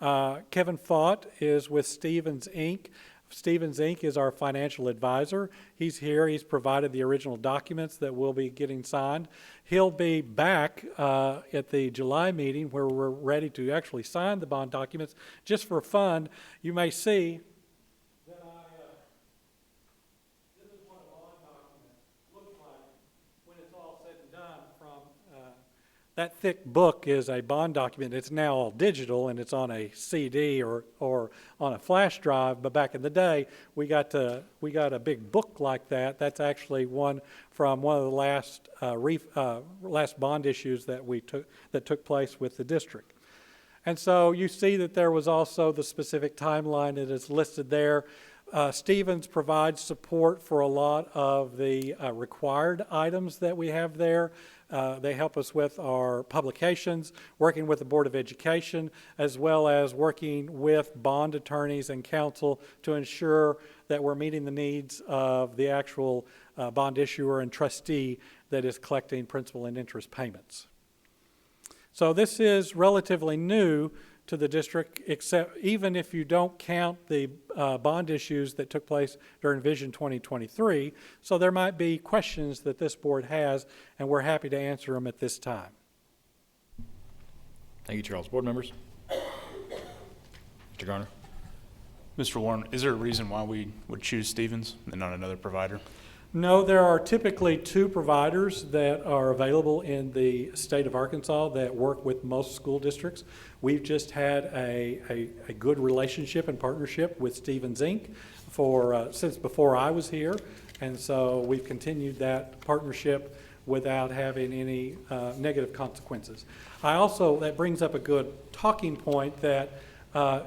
Speaker 12: Kevin Fott is with Stevens Inc. Stevens Inc. is our financial advisor. He's here. He's provided the original documents that will be getting signed. He'll be back at the July meeting where we're ready to actually sign the bond documents. Just for fun, you may see that this is what a bond document looks like when it's all said and done. That thick book is a bond document. It's now all digital and it's on a CD or on a flash drive. But back in the day, we got a big book like that. That's actually one from one of the last bond issues that took place with the district. And so you see that there was also the specific timeline that is listed there. Stevens provides support for a lot of the required items that we have there. They help us with our publications, working with the Board of Education, as well as working with bond attorneys and counsel to ensure that we're meeting the needs of the actual bond issuer and trustee that is collecting principal and interest payments. So this is relatively new to the district, except even if you don't count the bond issues that took place during Vision 2023. So there might be questions that this board has, and we're happy to answer them at this time.
Speaker 1: Thank you, Charles. Board members? Mr. Garner?
Speaker 7: Mr. Warren, is there a reason why we would choose Stevens and not another provider?
Speaker 12: No, there are typically 2 providers that are available in the state of Arkansas that work with most school districts. We've just had a good relationship and partnership with Stevens Inc. Since before I was here, and so we've continued that partnership without having any negative consequences. That brings up a good talking point that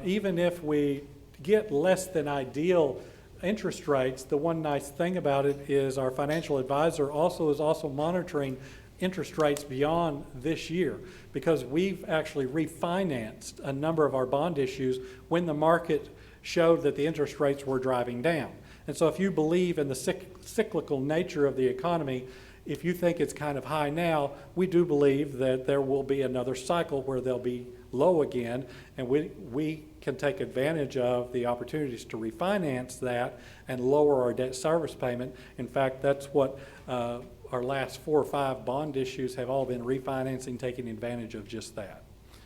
Speaker 12: even if we get less than ideal interest rates, the one nice thing about it is our financial advisor is also monitoring interest rates beyond this year, because we've actually refinanced a number of our bond issues when the market showed that the interest rates were driving down. And so if you believe in the cyclical nature of the economy, if you think it's kind of high now, we do believe that there will be another cycle where they'll be low again, and we can take advantage of the opportunities to refinance that and lower our debt service payment. In fact, that's what our last 4 or 5 bond issues have all been refinancing, taking advantage of just that.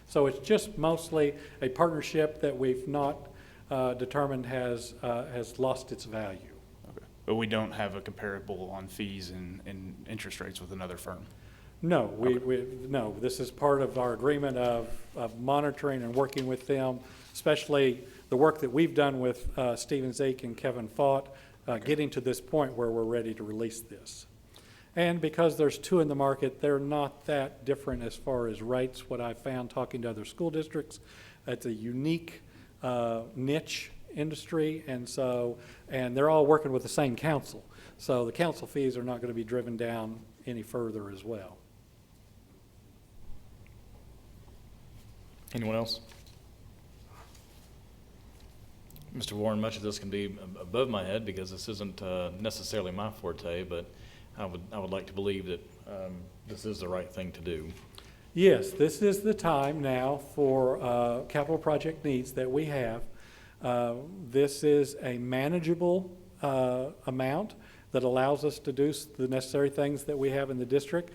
Speaker 12: So it's just mostly a partnership that we've not determined has lost its value.
Speaker 7: Okay. But we don't have a comparable on fees and interest rates with another firm?
Speaker 12: No, no. This is part of our agreement of monitoring and working with them, especially the work that we've done with Stevens Inc. and Kevin Fott, getting to this point where we're ready to release this. And because there's 2 in the market, they're not that different as far as rates. What I've found talking to other school districts, it's a unique niche industry, and they're all working with the same council. So the council fees are not going to be driven down any further as well.
Speaker 1: Anyone else? Mr. Warren, much of this can be above my head because this isn't necessarily my forte, but I would like to believe that this is the right thing to do.
Speaker 12: Yes, this is the time now for capital project needs that we have. This is a manageable amount. that allows us to do the necessary things that we have in the district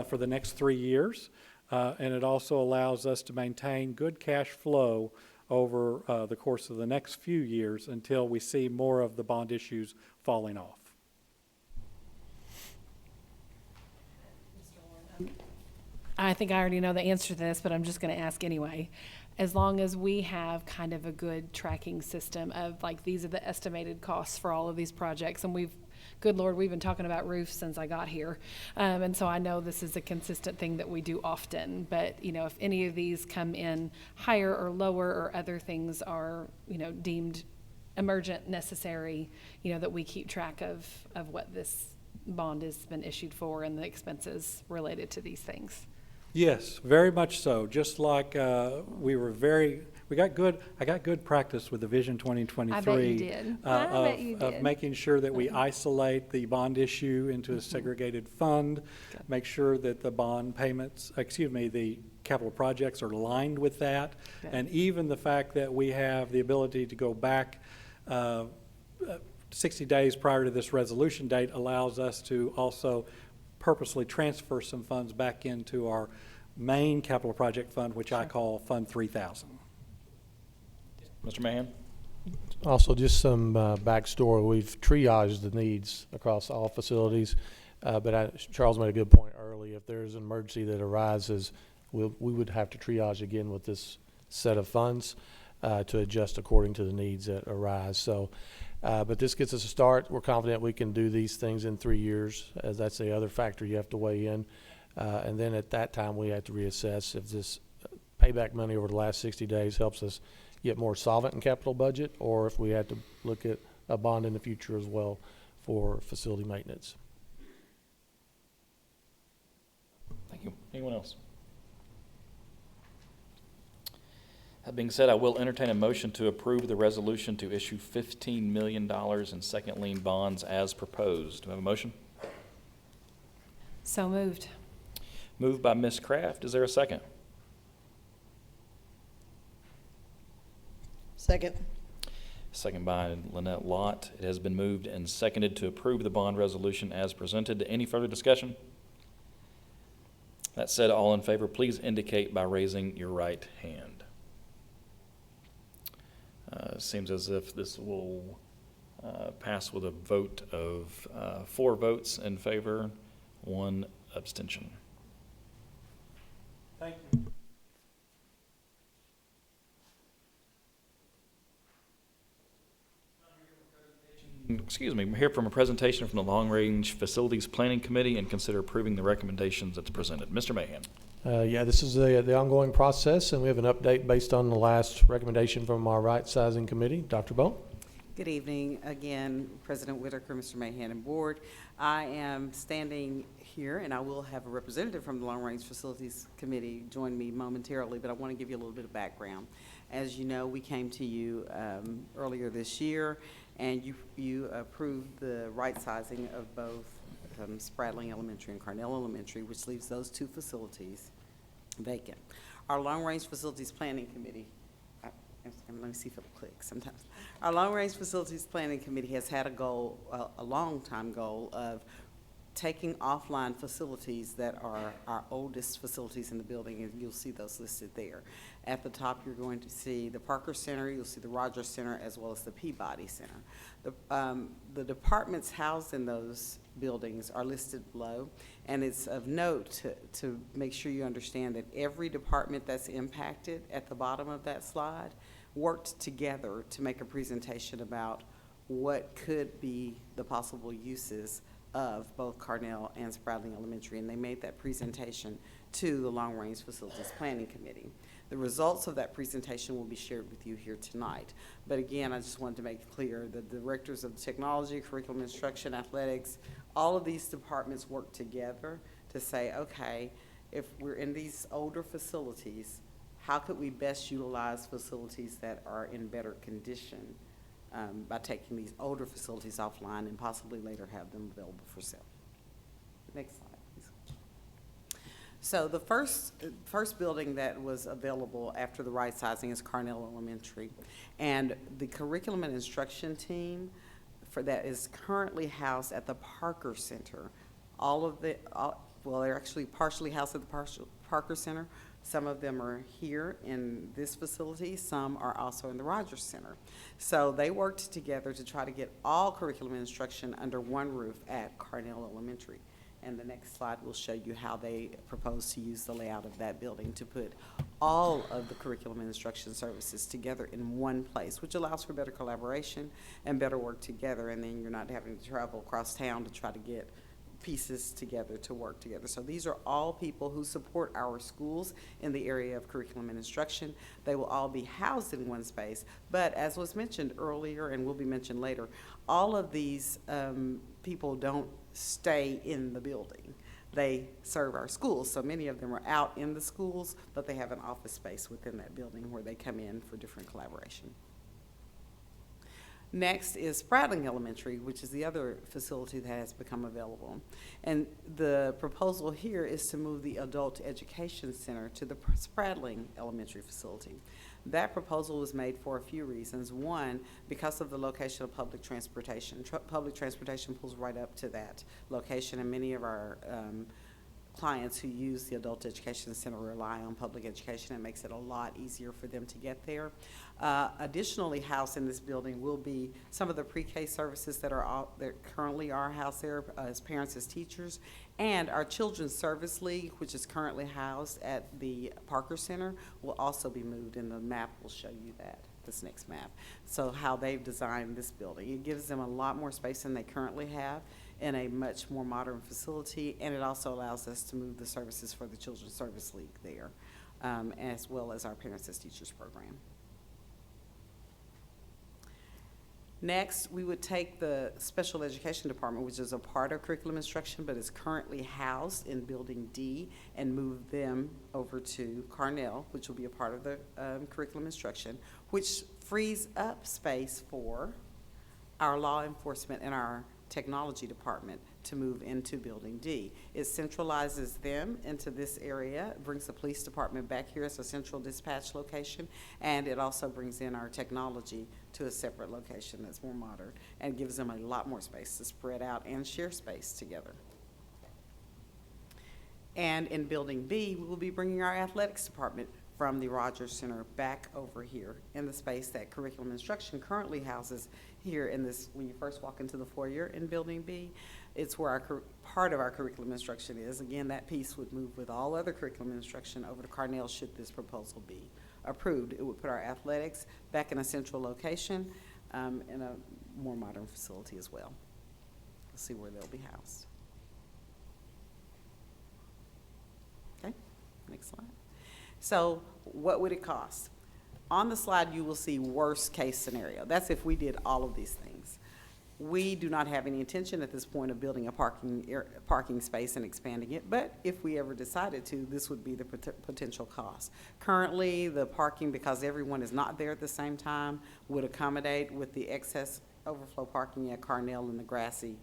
Speaker 12: for the next 3 years. And it also allows us to maintain good cash flow over the course of the next few years until we see more of the bond issues falling off.
Speaker 10: I think I already know the answer to this, but I'm just going to ask anyway. As long as we have kind of a good tracking system of like, these are the estimated costs for all of these projects, and good Lord, we've been talking about roofs since I got here. And so I know this is a consistent thing that we do often, but, you know, if any of these come in higher or lower or other things are, you know, deemed emergent, necessary, you know, that we keep track of what this bond has been issued for and the expenses related to these things.
Speaker 12: Yes, very much so. Just like I got good practice with the Vision 2023.
Speaker 10: I bet you did. I bet you did.
Speaker 12: Of making sure that we isolate the bond issue into a segregated fund, make sure that the bond payments, the capital projects are aligned with that, and even the fact that we have the ability to go back 60 days prior to this resolution date allows us to also purposely transfer some funds back into our main capital project fund, which I call Fund 3000.
Speaker 1: Mr. Mahan?
Speaker 6: Also, just some backstory. We've triaged the needs across all facilities, but Charles made a good point early. If there's an emergency that arises, we would have to triage again with this set of funds to adjust according to the needs that arise. So, but this gets us a start. We're confident we can do these things in 3 years, as that's the other factor you have to weigh in. And then at that time, we have to reassess if this payback money over the last 60 days helps us get more solvent in capital budget, or if we had to look at a bond in the future as well for facility maintenance.
Speaker 1: Thank you. Anyone else? That being said, I will entertain a motion to approve the resolution to issue $15 million in second lien bonds as proposed. Do I have a motion?
Speaker 10: So moved.
Speaker 1: Moved by Ms. Kraft. Is there a second?
Speaker 8: Second.
Speaker 1: Second by Lynette Lott. It has been moved and seconded to approve the bond resolution as presented. Any further discussion? That said, all in favor, please indicate by raising your right hand. Seems as if this will pass with a vote of 4 votes in favor, 1 abstention.
Speaker 12: Thank you.
Speaker 1: Excuse me, I'm here from a presentation from the Long Range Facilities Planning Committee and consider approving the recommendations that's presented. Mr. Mahan.
Speaker 6: Yeah, this is the ongoing process, and we have an update based on the last recommendation from our right-sizing committee. Dr. Bowe?
Speaker 2: Good evening. Again, President Whitaker, Mr. Mahan, and Board. I am standing here, and I will have a representative from the Long Range Facilities Committee join me momentarily, but I want to give you a little bit of background. As you know, we came to you earlier this year, and you approved the right-sizing of both Spradling Elementary and Carnell Elementary, which leaves those 2 facilities vacant. Our Long Range Facilities Planning Committee, let me see if it'll click sometimes. Our Long Range Facilities Planning Committee has had a goal, a long-time goal of taking offline facilities that are our oldest facilities in the building, and you'll see those listed there. At the top, you're going to see the Parker Center, you'll see the Rogers Center, as well as the Peabody Center. The departments housed in those buildings are listed below, and it's of note to make sure you understand that every department that's impacted at the bottom of that slide worked together to make a presentation about what could be the possible uses of both Carnell and Spradling Elementary, and they made that presentation to the Long Range Facilities Planning Committee. The results of that presentation will be shared with you here tonight. But again, I just wanted to make it clear that the directors of technology, curriculum instruction, athletics, all of these departments work together to say, okay, if we're in these older facilities, how could we best utilize facilities that are in better condition by taking these older facilities offline and possibly later have them available for sale. Next slide, please. So the first building that was available after the right sizing is Carnell Elementary. And the curriculum and instruction team that is currently housed at the Parker Center. Well, they're actually partially housed at the Parker Center. Some of them are here in this facility, some are also in the Rogers Center. So they worked together to try to get all curriculum and instruction under one roof at Carnell Elementary. And the next slide will show you how they propose to use the layout of that building to put all of the curriculum and instruction services together in one place, which allows for better collaboration and better work together, and then you're not having to travel across town to try to get pieces together to work together. So these are all people who support our schools in the area of curriculum and instruction. They will all be housed in one space, but as was mentioned earlier and will be mentioned later, all of these people don't stay in the building. They serve our schools, so many of them are out in the schools, but they have an office space within that building where they come in for different collaboration. Next is Spradling Elementary, which is the other facility that has become available. And the proposal here is to move the Adult Education Center to the Spradling Elementary facility. That proposal was made for a few reasons. One, because of the location of public transportation. Public transportation pulls right up to that location, and many of our clients who use the Adult Education Center rely on public education. It makes it a lot easier for them to get there. Additionally, housed in this building will be some of the pre-K services that currently are housed there as parents, as teachers, and our Children's Service League, which is currently housed at the Parker Center, will also be moved, and the map will show you that, this next map. So how they've designed this building. It gives them a lot more space than they currently have in a much more modern facility, and it also allows us to move the services for the Children's Service League there, as well as our Parents as Teachers program. Next, we would take the Special Education Department, which is a part of curriculum instruction, but is currently housed in Building D, and move them over to Carnell, which will be a part of the curriculum instruction, which frees up space for our law enforcement and our technology department to move into Building D. It centralizes them into this area, brings the police department back here as a central dispatch location, and it also brings in our technology to a separate location that's more modern and gives them a lot more space to spread out and share space together. And in Building B, we will be bringing our athletics department from the Rogers Center back over here in the space that curriculum instruction currently houses here in this, when you first walk into the foyer in Building B. It's where part of our curriculum instruction is. Again, that piece would move with all other curriculum instruction over to Carnell should this proposal be approved. It would put our athletics back in a central location in a more modern facility as well. We'll see where they'll be housed. Okay, next slide. So what would it cost? On the slide, you will see worst case scenario. That's if we did all of these things. We do not have any intention at this point of building a parking space and expanding it, but if we ever decided to, this would be the potential cost. Currently, the parking, because everyone is not there at the same time, would accommodate with the excess overflow parking at Carnell in the grassy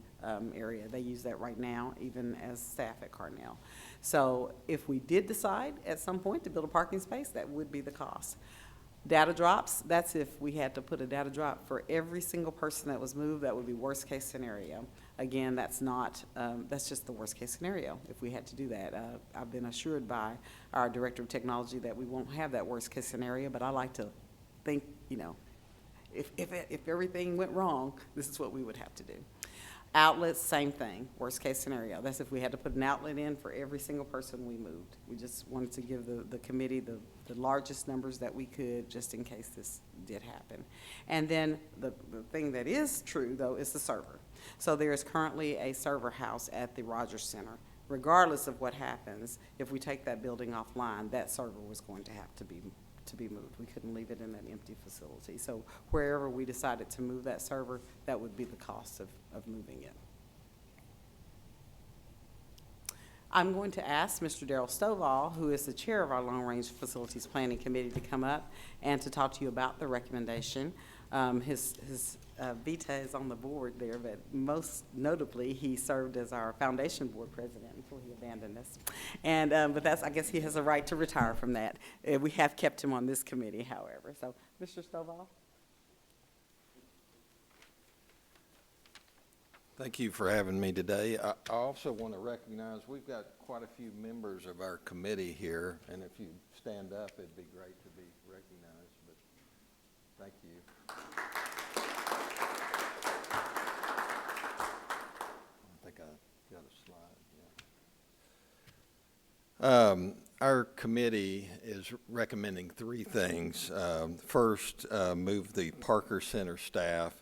Speaker 2: area. They use that right now, even as staff at Carnell. So if we did decide at some point to build a parking space, that would be the cost. Data drops, that's if we had to put a data drop for every single person that was moved. That would be worst case scenario. Again, that's not, that's just the worst case scenario if we had to do that. I've been assured by our Director of Technology that we won't have that worst case scenario, but I like to think, you know, if everything went wrong, this is what we would have to do. Outlets, same thing, worst case scenario. That's if we had to put an outlet in for every single person we moved. We just wanted to give the committee the largest numbers that we could, just in case this did happen. And then the thing that is true, though, is the server. So there is currently a server house at the Rogers Center. Regardless of what happens, if we take that building offline, that server was going to have to be moved. We couldn't leave it in an empty facility. So wherever we decided to move that server, that would be the cost of moving it. I'm going to ask Mr. Darrell Stovall, who is the chair of our Long Range Facilities Planning Committee, to come up and to talk to you about the recommendation. His vita is on the board there, but most notably, he served as our foundation board president until he abandoned us. And but that's, I guess he has a right to retire from that. We have kept him on this committee, however. So, Mr. Stovall.
Speaker 13: Thank you for having me today. I also want to recognize we've got quite a few members of our committee here, and if you stand up, it'd be great to be recognized, but thank you. I think I got a slide, yeah. Our committee is recommending three things. First, move the Parker Center staff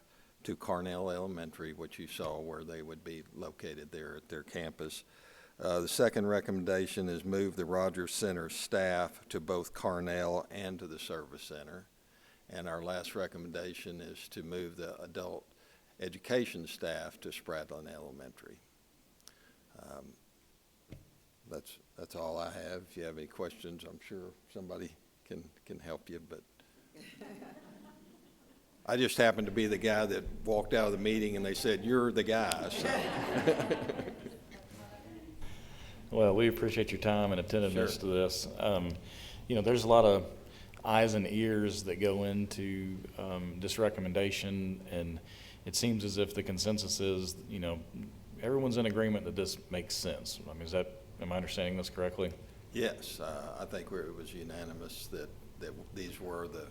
Speaker 13: to Carnell Elementary, which you saw where they would be located there at their campus. The second recommendation is move the Rogers Center staff to both Carnell and to the Service Center. And our last recommendation is to move the adult education staff to Spradlin Elementary. That's all I have. If you have any questions, I'm sure somebody can help you, but I just happened to be the guy that walked out of the meeting and they said, "You're the guy," so.
Speaker 1: Well, we appreciate your time and attentiveness to this. You know, there's a lot of eyes and ears that go into this recommendation, and it seems as if the consensus is, you know, everyone's in agreement that this makes sense. I mean, am I understanding this correctly?
Speaker 13: Yes, I think it was unanimous that these were the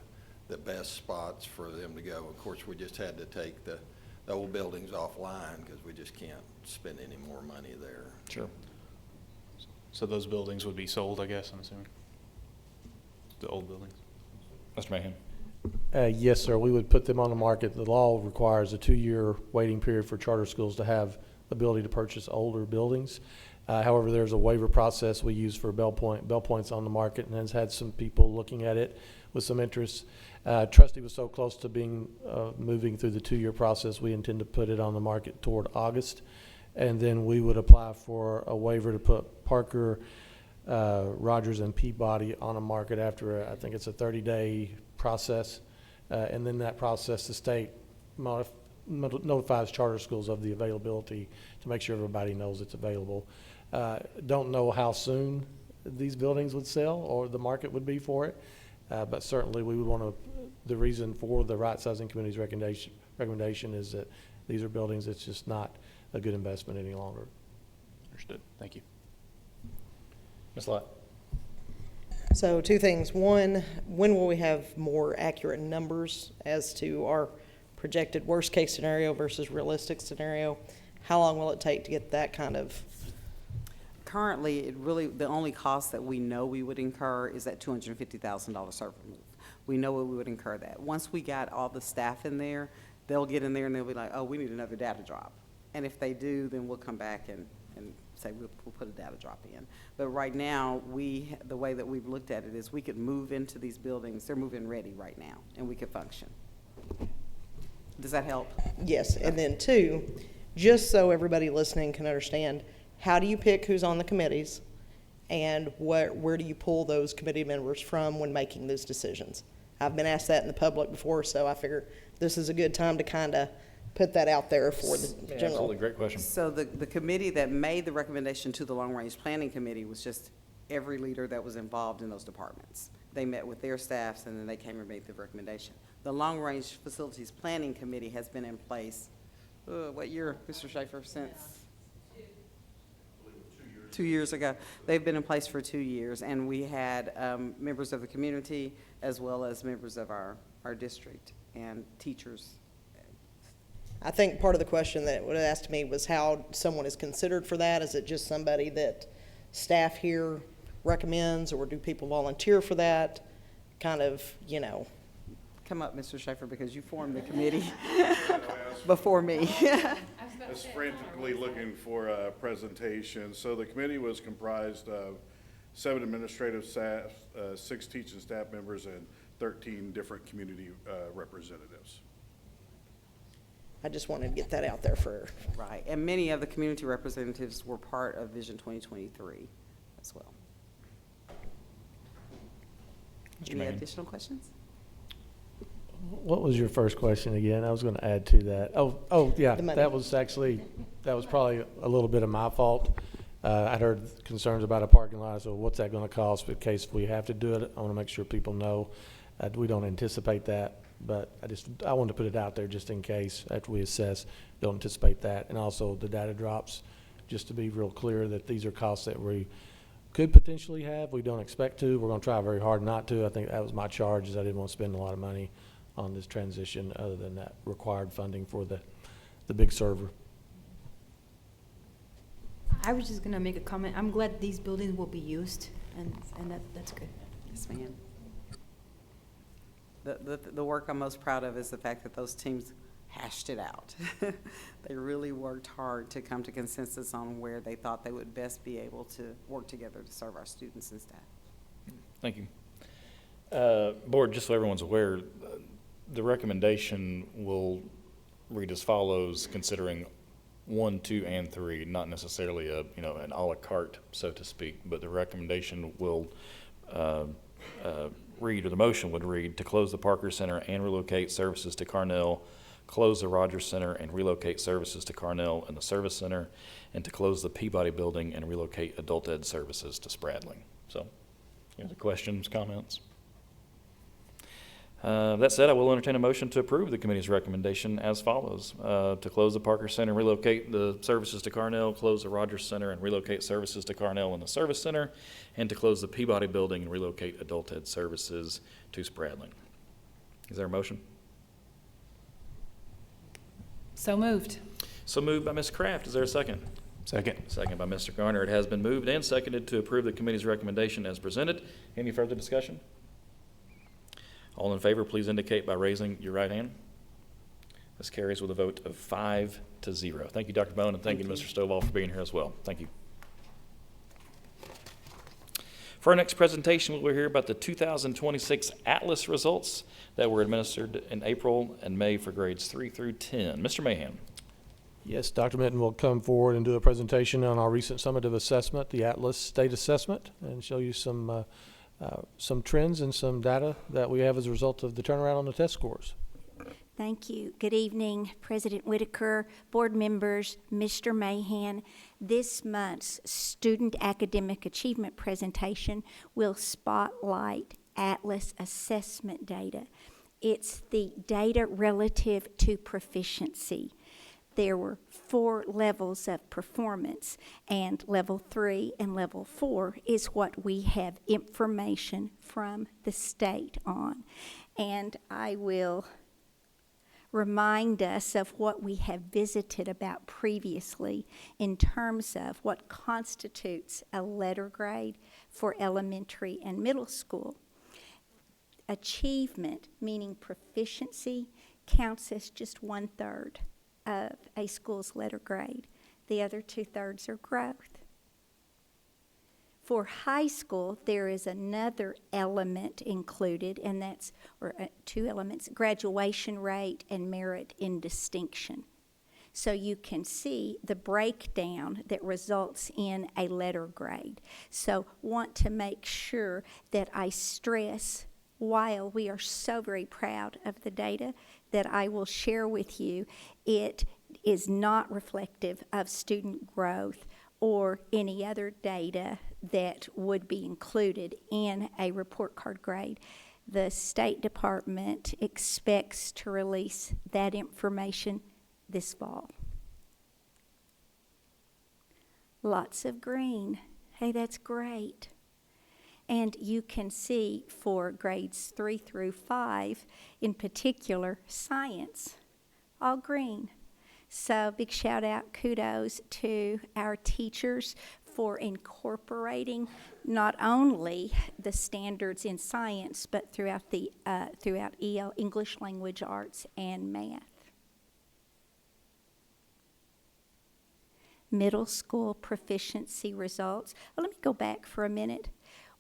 Speaker 13: best spots for them to go. Of course, we just had to take the old buildings offline because we just can't spend any more money there.
Speaker 1: Sure.
Speaker 7: So those buildings would be sold, I guess, I'm assuming? The old buildings?
Speaker 1: Mr. Mahan?
Speaker 6: Yes, sir. We would put them on the market. The law requires a 2-year waiting period for charter schools to have the ability to purchase older buildings. However, there's a waiver process we use for Bell Point. Bell Point's on the market and has had some people looking at it with some interest. Trustee was so close to being moving through the 2-year process, we intend to put it on the market toward August. And then we would apply for a waiver to put Parker, Rogers, and Peabody on the market after, I think it's a 30-day process. And then that process, the state notifies charter schools of the availability to make sure everybody knows it's available. Don't know how soon these buildings would sell or the market would be for it, but certainly we would want to, the reason for the right sizing committee's recommendation is that these are buildings that's just not a good investment any longer.
Speaker 7: Understood. Thank you.
Speaker 1: Ms. Lott?
Speaker 8: So two things. One, when will we have more accurate numbers as to our projected worst-case scenario versus realistic scenario? How long will it take to get that kind of?
Speaker 2: Currently, the only cost that we know we would incur is that $250,000 server move. We know what we would incur that. Once we got all the staff in there, they'll get in there and they'll be like, oh, we need another data drop. And if they do, then we'll come back and say we'll put a data drop in. But right now, the way that we've looked at it is we could move into these buildings. They're move-in ready right now, and we could function. Does that help?
Speaker 8: Yes, and then two, just so everybody listening can understand, how do you pick who's on the committees, and where do you pull those committee members from when making those decisions? I've been asked that in the public before, so I figure this is a good time to kind of put that out there for the
Speaker 1: Yeah,
Speaker 8: general.
Speaker 1: absolutely, great question.
Speaker 2: So the committee that made the recommendation to the long-range planning committee was just every leader that was involved in those departments. They met with their staffs, and then they came and made the recommendation. The long-range facilities planning committee has been in place, what year, Mr. Schaefer, since? 2 years ago. They've been in place for 2 years, and we had members of the community as well as members of our district and teachers.
Speaker 8: I think part of the question that was asked me was how someone is considered for that. Is it just somebody that staff here recommends, or do people volunteer for that? Kind of, you know.
Speaker 2: Come up, Mr. Schaefer, because you formed the committee before me.
Speaker 14: I was frantically looking for a presentation. So the committee was comprised of 7 administrative staff, 6 teaching staff members, and 13 different community representatives.
Speaker 8: I just wanted to get that out there for.
Speaker 2: Right, and many of the community representatives were part of Vision 2023 as well.
Speaker 1: Mr.
Speaker 2: Any
Speaker 1: Manning.
Speaker 2: additional questions?
Speaker 6: What was your first question again? I was going to add to that. Oh, yeah,
Speaker 8: The money.
Speaker 6: that was probably a little bit of my fault. I'd heard concerns about a parking lot, so what's that going to cost in case we have to do it? I want to make sure people know we don't anticipate that. But I wanted to put it out there just in case after we assess, don't anticipate that. And also the data drops, just to be real clear that these are costs that we could potentially have. We don't expect to. We're going to try very hard not to. I think that was my charge, is I didn't want to spend a lot of money on this transition other than that required funding for the big server.
Speaker 11: I was just gonna make a comment. I'm glad these buildings will be used, and that's good.
Speaker 2: Yes, ma'am. The work I'm most proud of is the fact that those teams hashed it out. They really worked hard to come to consensus on where they thought they would best be able to work together to serve our students and staff.
Speaker 1: Thank you. Board, just so everyone's aware, the recommendation will read as follows, considering 1, 2, and 3, not necessarily an a la carte, so to speak, but the recommendation will read, or the motion would read, to close the Parker Center and relocate services to Carnell, close the Rogers Center and relocate services to Carnell and the Service Center, and to close the Peabody Building and relocate adult ed services to Spradling. So, any other questions, comments? That said, I will entertain a motion to approve the committee's recommendation as follows. To close the Parker Center, relocate the services to Carnell, close the Rogers Center and relocate services to Carnell and the Service Center, and to close the Peabody Building and relocate adult ed services to Spradling. Is there a motion?
Speaker 10: So moved.
Speaker 1: So moved by Ms. Kraft. Is there a second?
Speaker 7: Second.
Speaker 1: Second by Mr. Garner. It has been moved and seconded to approve the committee's recommendation as presented. Any further discussion? All in favor, please indicate by raising your right hand. This carries with a vote of 5-0. Thank you, Dr. Bone, and thank you to Mr. Stovall for being here as well. Thank you. For our next presentation, we'll hear about the 2026 Atlas results that were administered in April and May for grades 3 through 10. Mr. Mahan.
Speaker 6: Yes, Dr. Minton will come forward and do a presentation on our recent summative assessment, the Atlas State Assessment, and show you some trends and some data that we have as a result of the turnaround on the test scores.
Speaker 15: Thank you. Good evening, President Whitaker, board members, Mr. Mahan. This month's Student Academic Achievement presentation will spotlight Atlas assessment data. It's the data relative to proficiency. There were 4 levels of performance, and level 3 and level 4 is what we have information from the state on. And I will remind us of what we have visited about previously in terms of what constitutes a letter grade for elementary and middle school. Achievement, meaning proficiency, counts as just 1/3 of a school's letter grade. The other 2/3 are growth. For high school, there is another element included, and that's, or 2 elements, graduation rate and merit in distinction. So you can see the breakdown that results in a letter grade. So want to make sure that I stress, while we are so very proud of the data that I will share with you, it is not reflective of student growth or any other data that would be included in a report card grade. The State Department expects to release that information this fall. Lots of green. Hey, that's great. And you can see for grades 3 through 5, in particular, science, all green. So big shout out, kudos to our teachers for incorporating not only the standards in science, but throughout EL, English Language Arts, and math. Middle school proficiency results. Well, let me go back for a minute.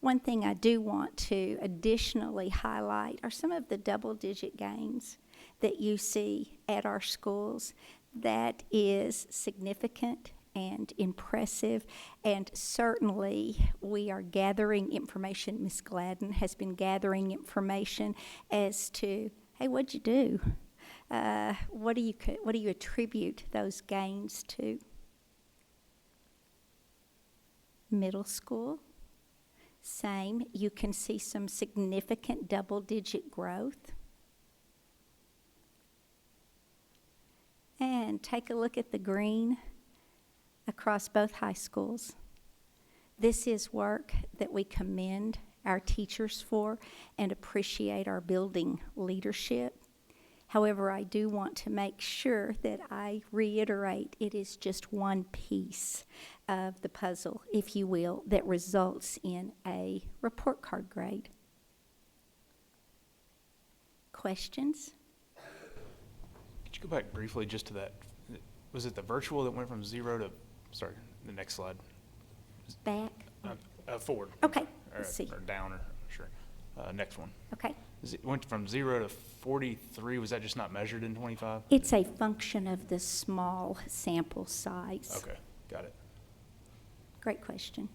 Speaker 15: One thing I do want to additionally highlight are some of the double-digit gains that you see at our schools. That is significant and impressive, and certainly we are gathering information. Ms. Gladden has been gathering information as to, hey, what'd you do? What do you attribute those gains to? Middle school, same. You can see some significant double-digit growth. and take a look at the green across both high schools. This is work that we commend our teachers for and appreciate our building leadership. However, I do want to make sure that I reiterate it is just one piece of the puzzle, if you will, that results in a report card grade. Questions?
Speaker 7: Could you go back briefly just to that? Was it the virtual that went from 0 to, sorry, the next slide?
Speaker 15: Back?
Speaker 7: Forward.
Speaker 15: Okay,
Speaker 7: Or,
Speaker 15: let's see.
Speaker 7: or down, or sure. Next one.
Speaker 15: Okay.
Speaker 7: It went from 0 to 43. Was that just not measured in 25?
Speaker 15: It's a function of the small sample size.
Speaker 7: Okay, got it.
Speaker 15: Great question.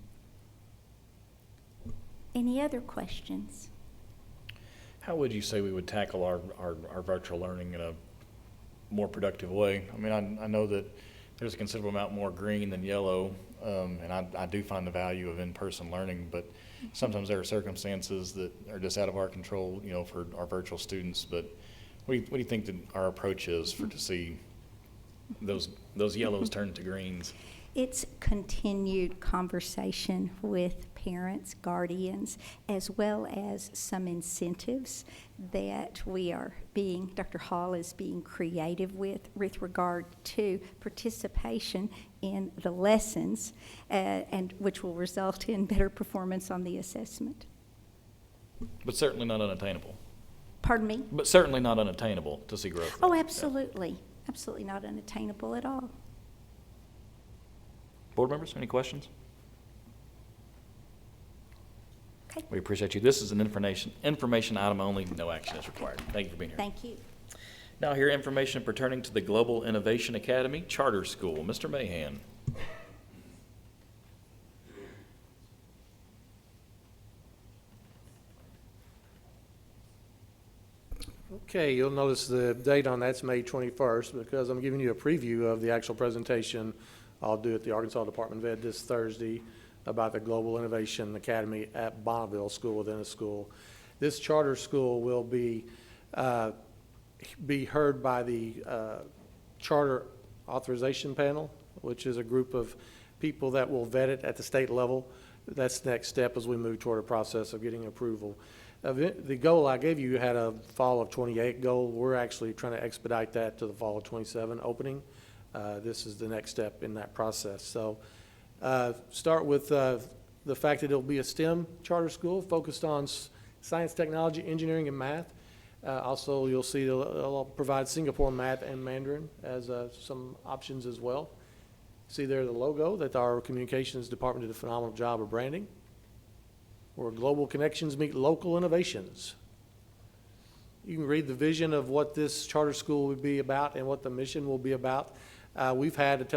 Speaker 15: Any other questions?
Speaker 1: How would you say we would tackle our virtual learning in a more productive way? I mean, I know that there's a considerable amount more green than yellow, and I do find the value of in-person learning, but sometimes there are circumstances that are just out of our control, you know, for our virtual students. But what do you think that our approach is to see those yellows turn to greens?
Speaker 15: It's continued conversation with parents, guardians, as well as some incentives that we are being, Dr. Hall is being creative with regard to participation in the lessons, and which will result in better performance on the assessment.
Speaker 1: But certainly not unattainable.
Speaker 15: Pardon me?
Speaker 1: But certainly not unattainable to see growth.
Speaker 15: Oh, absolutely. Absolutely not unattainable at all.
Speaker 1: Board members, any questions?
Speaker 15: Okay.
Speaker 1: We appreciate you. This is an information item only. No action is required. Thank you for being here.
Speaker 15: Thank you.
Speaker 1: Now hear information pertaining to the Global Innovation Academy Charter School. Mr. Mahan.
Speaker 6: Okay, you'll notice the date on that's May 21st because I'm giving you a preview of the actual presentation I'll do at the Arkansas Department of Ed this Thursday about the Global Innovation Academy at Bonneville School within a school. This charter school will be heard by the Charter Authorization Panel, which is a group of people that will vet it at the state level. That's the next step as we move toward a process of getting approval. The goal I gave you had a fall of 28 goal. We're actually trying to expedite that to the fall of 27 opening. This is the next step in that process. So start with the fact that it'll be a STEM charter school focused on science, technology, engineering, and math. Also, you'll see it'll provide Singapore math and Mandarin as some options as well. See there the logo that our communications department did a phenomenal job of branding, where global connections meet local innovations. You can read the vision of what this charter school will be about and what the mission will be about. We've had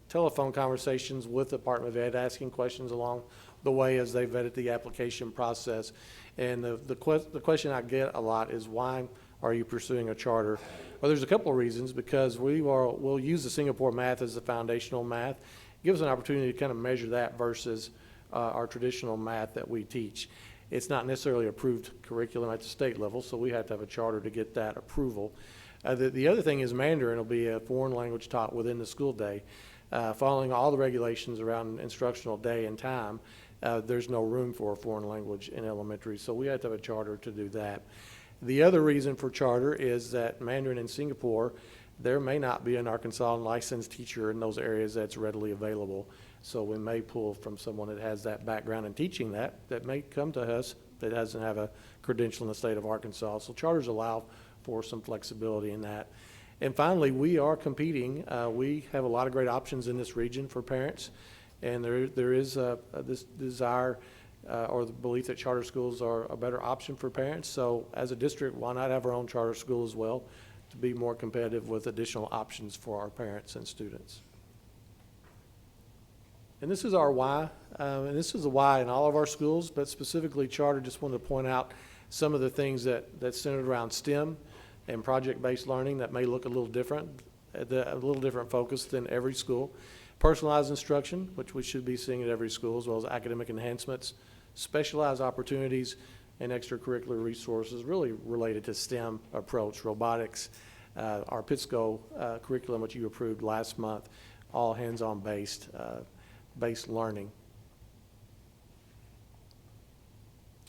Speaker 6: telephone conversations with the Department of Ed asking questions along the way as they vetted the application process. And the question I get a lot is, why are you pursuing a charter? Well, there's a couple of reasons, because we'll use the Singapore math as the foundational math. It gives us an opportunity to kind of measure that versus our traditional math that we teach. It's not necessarily approved curriculum at the state level, so we have to have a charter to get that approval. The other thing is Mandarin will be a foreign language taught within the school day. Following all the regulations around instructional day and time, there's no room for a foreign language in elementary, so we have to have a charter to do that. The other reason for charter is that Mandarin in Singapore, there may not be an Arkansas licensed teacher in those areas that's readily available. So we may pull from someone that has that background in teaching that may come to us that doesn't have a credential in the state of Arkansas. So charters allow for some flexibility in that. And finally, we are competing. We have a lot of great options in this region for parents. And there is this desire or the belief that charter schools are a better option for parents. So as a district, why not have our own charter school as well to be more competitive with additional options for our parents and students? And this is our why, and this is the why in all of our schools, but specifically charter. Just wanted to point out some of the things that's centered around STEM and project-based learning that may look a little different, a little different focus than every school. Personalized instruction, which we should be seeing at every school, as well as academic enhancements, specialized opportunities, and extracurricular resources really related to STEM approach, robotics, our Pittsco curriculum, which you approved last month, all hands-on based learning.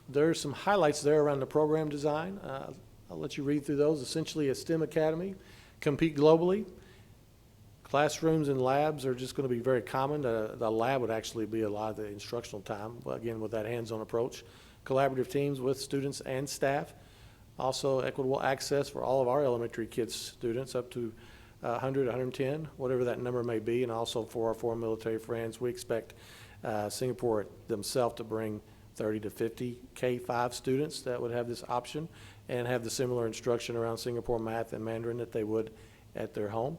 Speaker 6: There are some highlights there around the program design. I'll let you read through those. Essentially, a STEM academy, compete globally. Classrooms and labs are just going to be very common. The lab would actually be a lot of the instructional time, again, with that hands-on approach. Collaborative teams with students and staff. Also, equitable access for all of our elementary kids, students, up to 100, 110, whatever that number may be. And also for our foreign military friends, we expect Singapore themselves to bring 30 to 50 K-5 students that would have this option and have the similar instruction around Singapore math and Mandarin that they would at their home.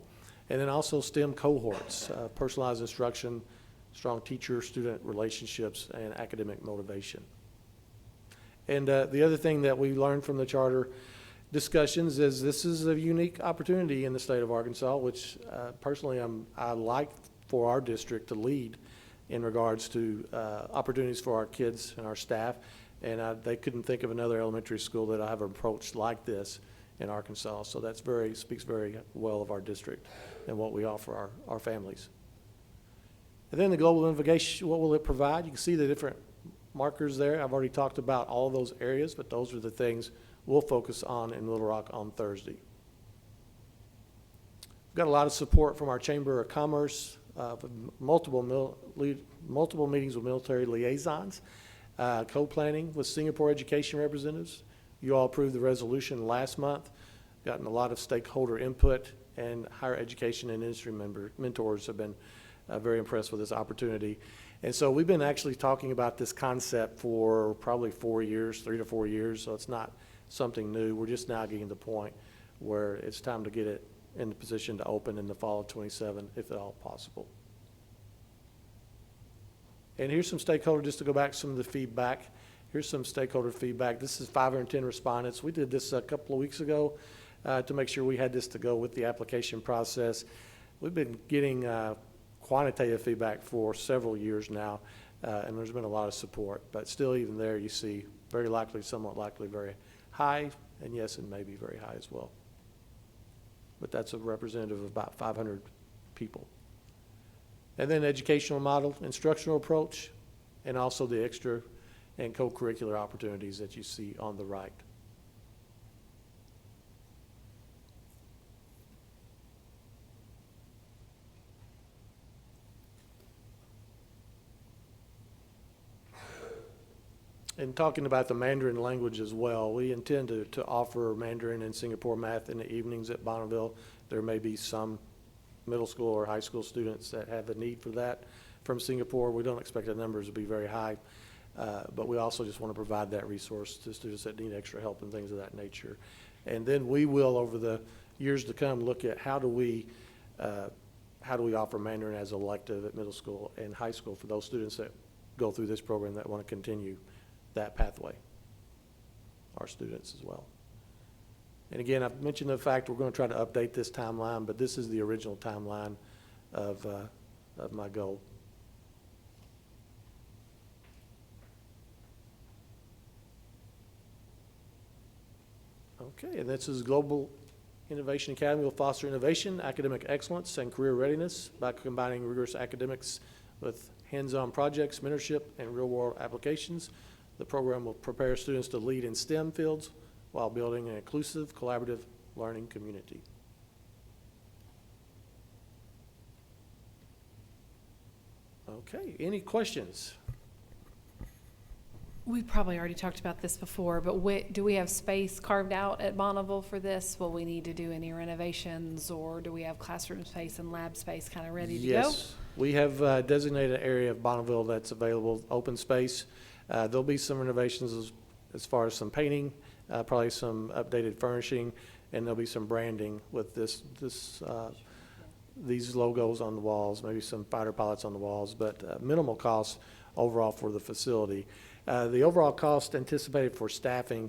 Speaker 6: And then also STEM cohorts, personalized instruction, strong teacher-student relationships, and academic motivation. And the other thing that we learned from the charter discussions is this is a unique opportunity in the state of Arkansas, which personally I like for our district to lead in regards to opportunities for our kids and our staff. And they couldn't think of another elementary school that I have approached like this in Arkansas. So that's speaks very well of our district and what we offer our families. And then the global navigation, what will it provide? You can see the different markers there. I've already talked about all of those areas, but those are the things we'll focus on in Little Rock on Thursday. We've got a lot of support from our Chamber of Commerce, multiple meetings with military liaisons, co-planning with Singapore education representatives. You all approved the resolution last month, gotten a lot of stakeholder input, and higher education and industry mentors have been very impressed with this opportunity. And so we've been actually talking about this concept for probably 4 years, 3 to 4 years, so it's not something new. We're just now getting to the point where it's time to get it in the position to open in the fall of 27, if at all possible. And here's some stakeholder, just to go back to some of the feedback. Here's some stakeholder feedback. This is 510 respondents. We did this a couple of weeks ago to make sure we had this to go with the application process. We've been getting quantitative feedback for several years now, and there's been a lot of support. But still, even there, you see very likely, somewhat likely, very high, and yes, and maybe very high as well. But that's a representative of about 500 people. And then educational model, instructional approach, and also the extra and co-curricular opportunities that you see on the right. And talking about the Mandarin language as well, we intend to offer Mandarin and Singapore math in the evenings at Bonneville. There may be some middle school or high school students that have a need for that from Singapore. We don't expect the numbers to be very high, but we also just want to provide that resource to students that need extra help and things of that nature. And then we will, over the years to come, look at how do we offer Mandarin as an elective at middle school and high school for those students that go through this program that want to continue that pathway, our students as well. And again, I've mentioned the fact we're going to try to update this timeline, but this is the original timeline of my goal. Okay, and this is Global Innovation Academy will foster innovation, academic excellence, and career readiness by combining rigorous academics with hands-on projects, mentorship, and real-world applications. The program will prepare students to lead in STEM fields while building an inclusive, collaborative learning community. Okay, any questions?
Speaker 10: We probably already talked about this before, but do we have space carved out at Bonneville for this? Will we need to do any renovations, or do we have classroom space and lab space kind of ready to go?
Speaker 6: Yes, we have a designated area of Bonneville that's available, open space. There'll be some renovations as far as some painting, probably some updated furnishing, and there'll be some branding with these logos on the walls, maybe some fighter pilots on the walls, but minimal cost overall for the facility. The overall cost anticipated for staffing,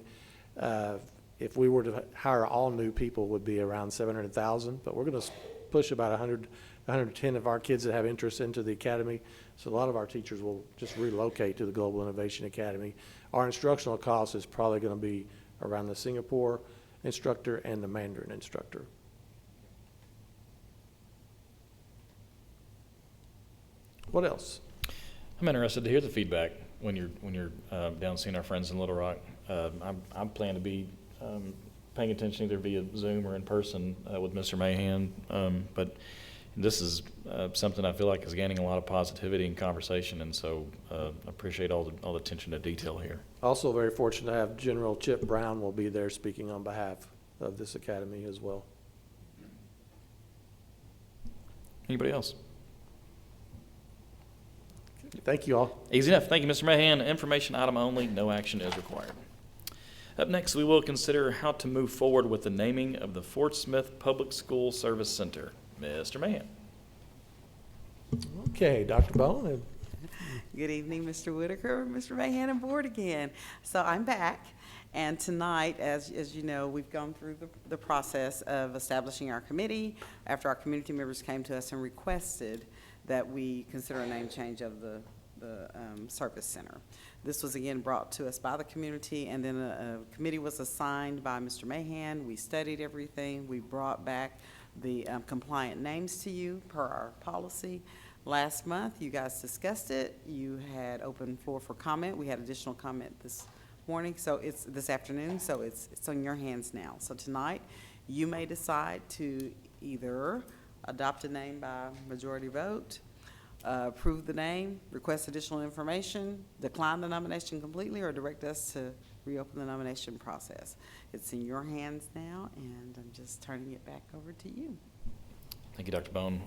Speaker 6: if we were to hire all new people, would be around $700,000, but we're going to push about 110 of our kids that have interest into the academy. So a lot of our teachers will just relocate to the Global Innovation Academy. Our instructional cost is probably going to be around the Singapore instructor and the Mandarin instructor. What else?
Speaker 1: I'm interested to hear the feedback when you're down seeing our friends in Little Rock. I'm planning to be paying attention either via Zoom or in person with Mr. Mahan. But this is something I feel like is gaining a lot of positivity and conversation, and so I appreciate all the attention to detail here.
Speaker 6: Also very fortunate to have General Chip Brown will be there speaking on behalf of this academy as well.
Speaker 1: Anybody else?
Speaker 6: Thank you all.
Speaker 1: Easy enough. Thank you, Mr. Mahan. Information item only, no action is required. Up next, we will consider how to move forward with the naming of the Fort Smith Public School Service Center. Mr. Mahan.
Speaker 6: Okay, Dr. Bone.
Speaker 2: Good evening, Mr. Whitaker, Mr. Mahan, and board again. So I'm back, and tonight, as you know, we've gone through the process of establishing our committee after our community members came to us and requested that we consider a name change of the service center. This was again brought to us by the community, and then a committee was assigned by Mr. Mahan. We studied everything. We brought back the compliant names to you per our policy. Last month, you guys discussed it. You had open floor for comment. We had additional comment this morning, so it's this afternoon, so it's on your hands now. So tonight, you may decide to either adopt a name by majority vote, approve the name, request additional information, decline the nomination completely, or direct us to reopen the nomination process. It's in your hands now, and I'm just turning it back over to you.
Speaker 1: Thank you, Dr. Bone.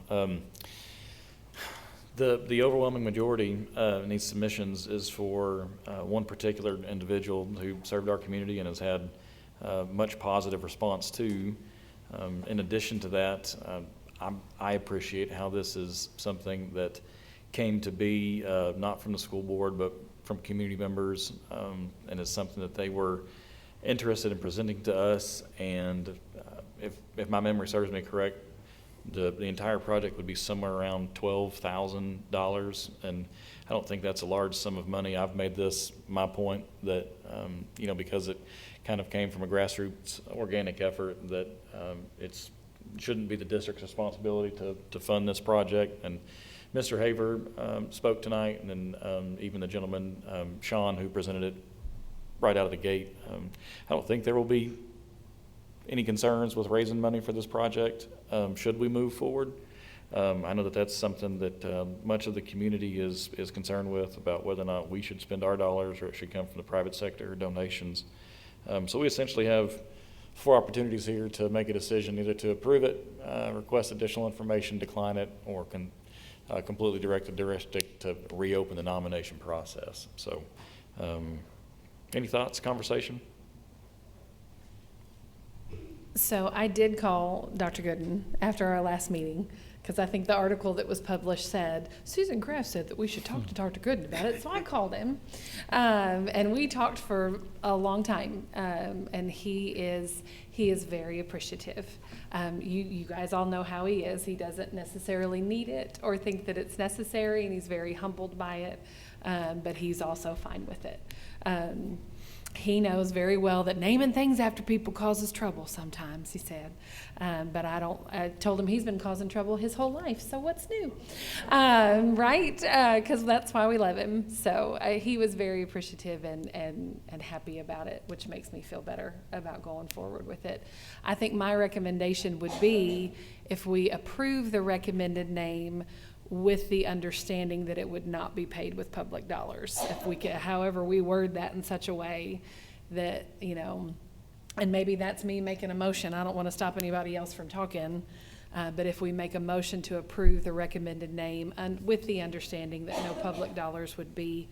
Speaker 1: The overwhelming majority in these submissions is for one particular individual who served our community and has had much positive response to. In addition to that, I appreciate how this is something that came to be not from the school board but from community members, and is something that they were interested in presenting to us. And if my memory serves me correct, the entire project would be somewhere around $12,000, and I don't think that's a large sum of money. I've made this my point that because it kind of came from a grassroots organic effort, that it shouldn't be the district's responsibility to fund this project. And Mr. Haver spoke tonight, and then even the gentleman, Sean, who presented it right out of the gate. I don't think there will be any concerns with raising money for this project should we move forward. I know that that's something that much of the community is concerned with, about whether or not we should spend our dollars or it should come from the private sector or donations. So we essentially have 4 opportunities here to make a decision, either to approve it, request additional information, decline it, or completely direct the district to reopen the nomination process. So any thoughts, conversation?
Speaker 10: So I did call Dr. Gooden after our last meeting, because I think the article that was published said, Susan Kraft said that we should talk to Dr. Gooden about it. So I called him, and we talked for a long time, and he is very appreciative. You guys all know how he is. He doesn't necessarily need it or think that it's necessary, and he's very humbled by it, but he's also fine with it. He knows very well that naming things after people causes trouble sometimes, he said. But I told him he's been causing trouble his whole life, so what's new? Right? Because that's why we love him. So he was very appreciative and happy about it, which makes me feel better about going forward with it. I think my recommendation would be, if we approve the recommended name with the understanding that it would not be paid with public dollars. If we could, however we word that in such a way that, and maybe that's me making a motion. I don't want to stop anybody else from talking. But if we make a motion to approve the recommended name and with the understanding that no public dollars would be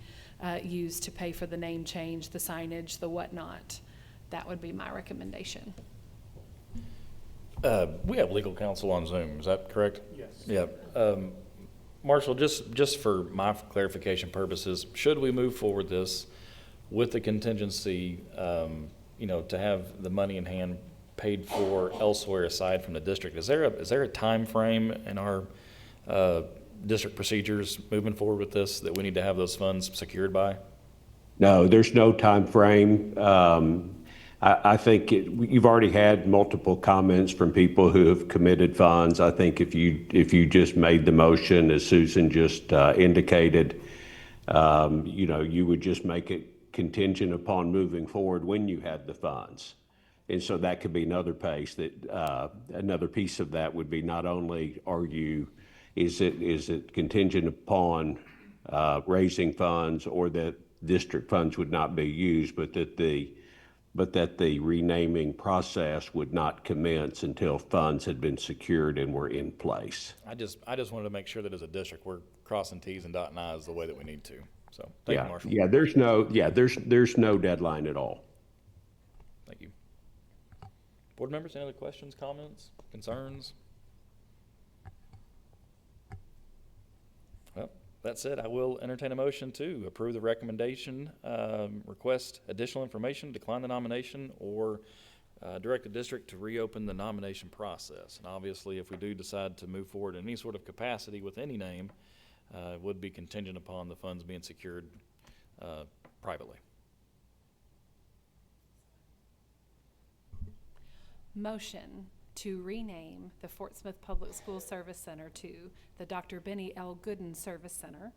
Speaker 10: used to pay for the name change, the signage, the whatnot, that would be my recommendation.
Speaker 1: We have legal counsel on Zoom, is that correct?
Speaker 6: Yes.
Speaker 1: Yeah. Marshall, just for my clarification purposes, should we move forward this with the contingency, to have the money in hand paid for elsewhere aside from the district? Is there a time frame in our district procedures moving forward with this that we need to have those funds secured by?
Speaker 16: No, there's no time frame. I think you've already had multiple comments from people who have committed funds. I think if you just made the motion, as Susan just indicated, you would just make it contingent upon moving forward when you had the funds. And so that could be another piece another piece of that would be not only is it contingent upon raising funds or that district funds would not be used, but that the renaming process would not commence until funds had been secured and were in place.
Speaker 1: I just wanted to make sure that as a district, we're crossing Ts and dotting Is the way that we need to. So, thank you, Marshall.
Speaker 16: Yeah, there's no deadline at all.
Speaker 1: Thank you. Board members, any other questions, comments, concerns? Well, that said, I will entertain a motion to approve the recommendation, request additional information, decline the nomination, or direct the district to reopen the nomination process. And obviously, if we do decide to move forward in any sort of capacity with any name, it would be contingent upon the funds being secured privately.
Speaker 10: Motion to rename the Fort Smith Public School Service Center to the Dr. Benny L. Gooden Service Center,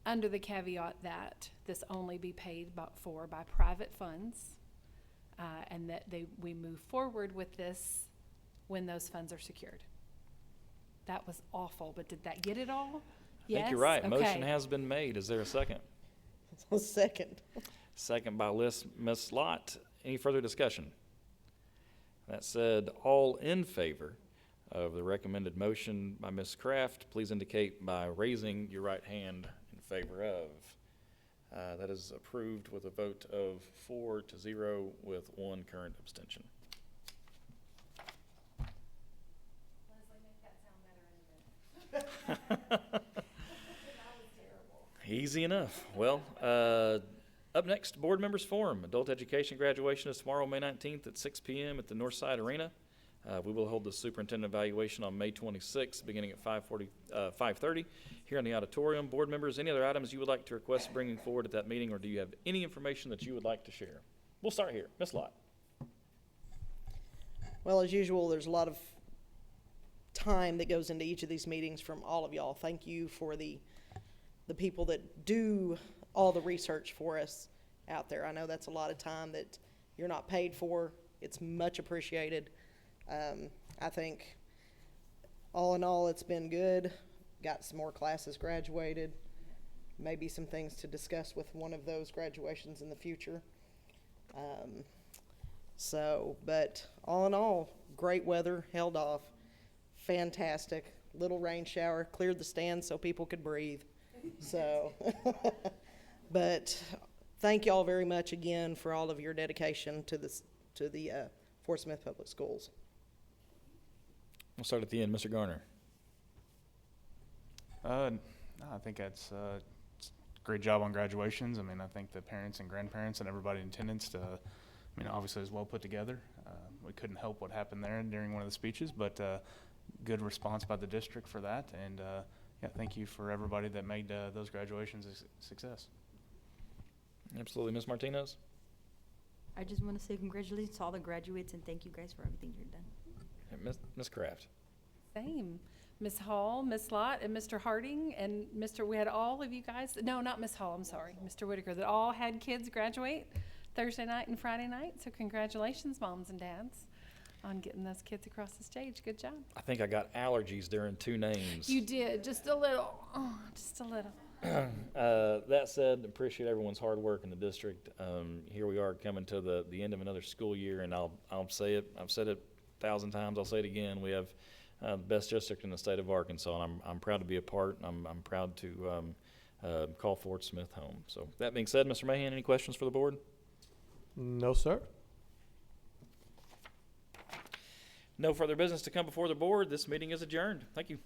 Speaker 10: under the caveat that this only be paid for by private funds, and that we move forward with this when those funds are secured. That was awful, but did that get it all?
Speaker 1: I think you're right. Motion has been made. Is there a second?
Speaker 8: Second.
Speaker 1: Second by Ms. Lott. Any further discussion? That said, all in favor of the recommended motion by Ms. Kraft, please indicate by raising your right hand in favor of. That is approved with a vote of 4-0 with 1 current abstention. Easy enough. Well, up next, Board Members Forum. Adult Education graduation is tomorrow, May 19th at 6 p.m. at the Northside Arena. We will hold the superintendent evaluation on May 26th, beginning at 5:30 here in the auditorium. Board members, any other items you would like to request bringing forward at that meeting, or do you have any information that you would like to share? We'll start here. Ms. Lott.
Speaker 8: Well, as usual, there's a lot of time that goes into each of these meetings from all of y'all. Thank you for the people that do all the research for us out there. I know that's a lot of time that you're not paid for. It's much appreciated. I think all in all, it's been good. Got some more classes graduated. Maybe some things to discuss with one of those graduations in the future. But all in all, great weather, held off. Fantastic. Little rain shower, cleared the stands so people could breathe. So, but thank you all very much again for all of your dedication to the Fort Smith Public Schools.
Speaker 1: We'll start at the end. Mr. Garner.
Speaker 7: I think that's a great job on graduations. I mean, I think the parents and grandparents and everybody in attendance, obviously it was well put together. We couldn't help what happened there during one of the speeches, but good response by the district for that. And thank you for everybody that made those graduations a success.
Speaker 1: Absolutely. Ms. Martinez?
Speaker 11: I just want to say congratulations to all the graduates and thank you guys for everything you've done.
Speaker 1: Ms. Kraft?
Speaker 10: Same. Ms. Hall, Ms. Lott, and Mr. Harding, and we had all of you guys, no, not Ms. Hall, I'm sorry, Mr. Whitaker, that all had kids graduate Thursday night and Friday night. So congratulations, moms and dads, on getting those kids across the stage. Good job.
Speaker 1: I think I got allergies during 2 names.
Speaker 10: You did, just a little, just a little.
Speaker 1: That said, appreciate everyone's hard work in the district. Here we are coming to the end of another school year, and I'll say it, I've said it 1,000 times, I'll say it again. We have the best district in the state of Arkansas, and I'm proud to be a part, and I'm proud to call Fort Smith home. So that being said, Mr. Mahan, any questions for the board?
Speaker 6: No, sir.
Speaker 1: No further business to come before the board. This meeting is adjourned. Thank you.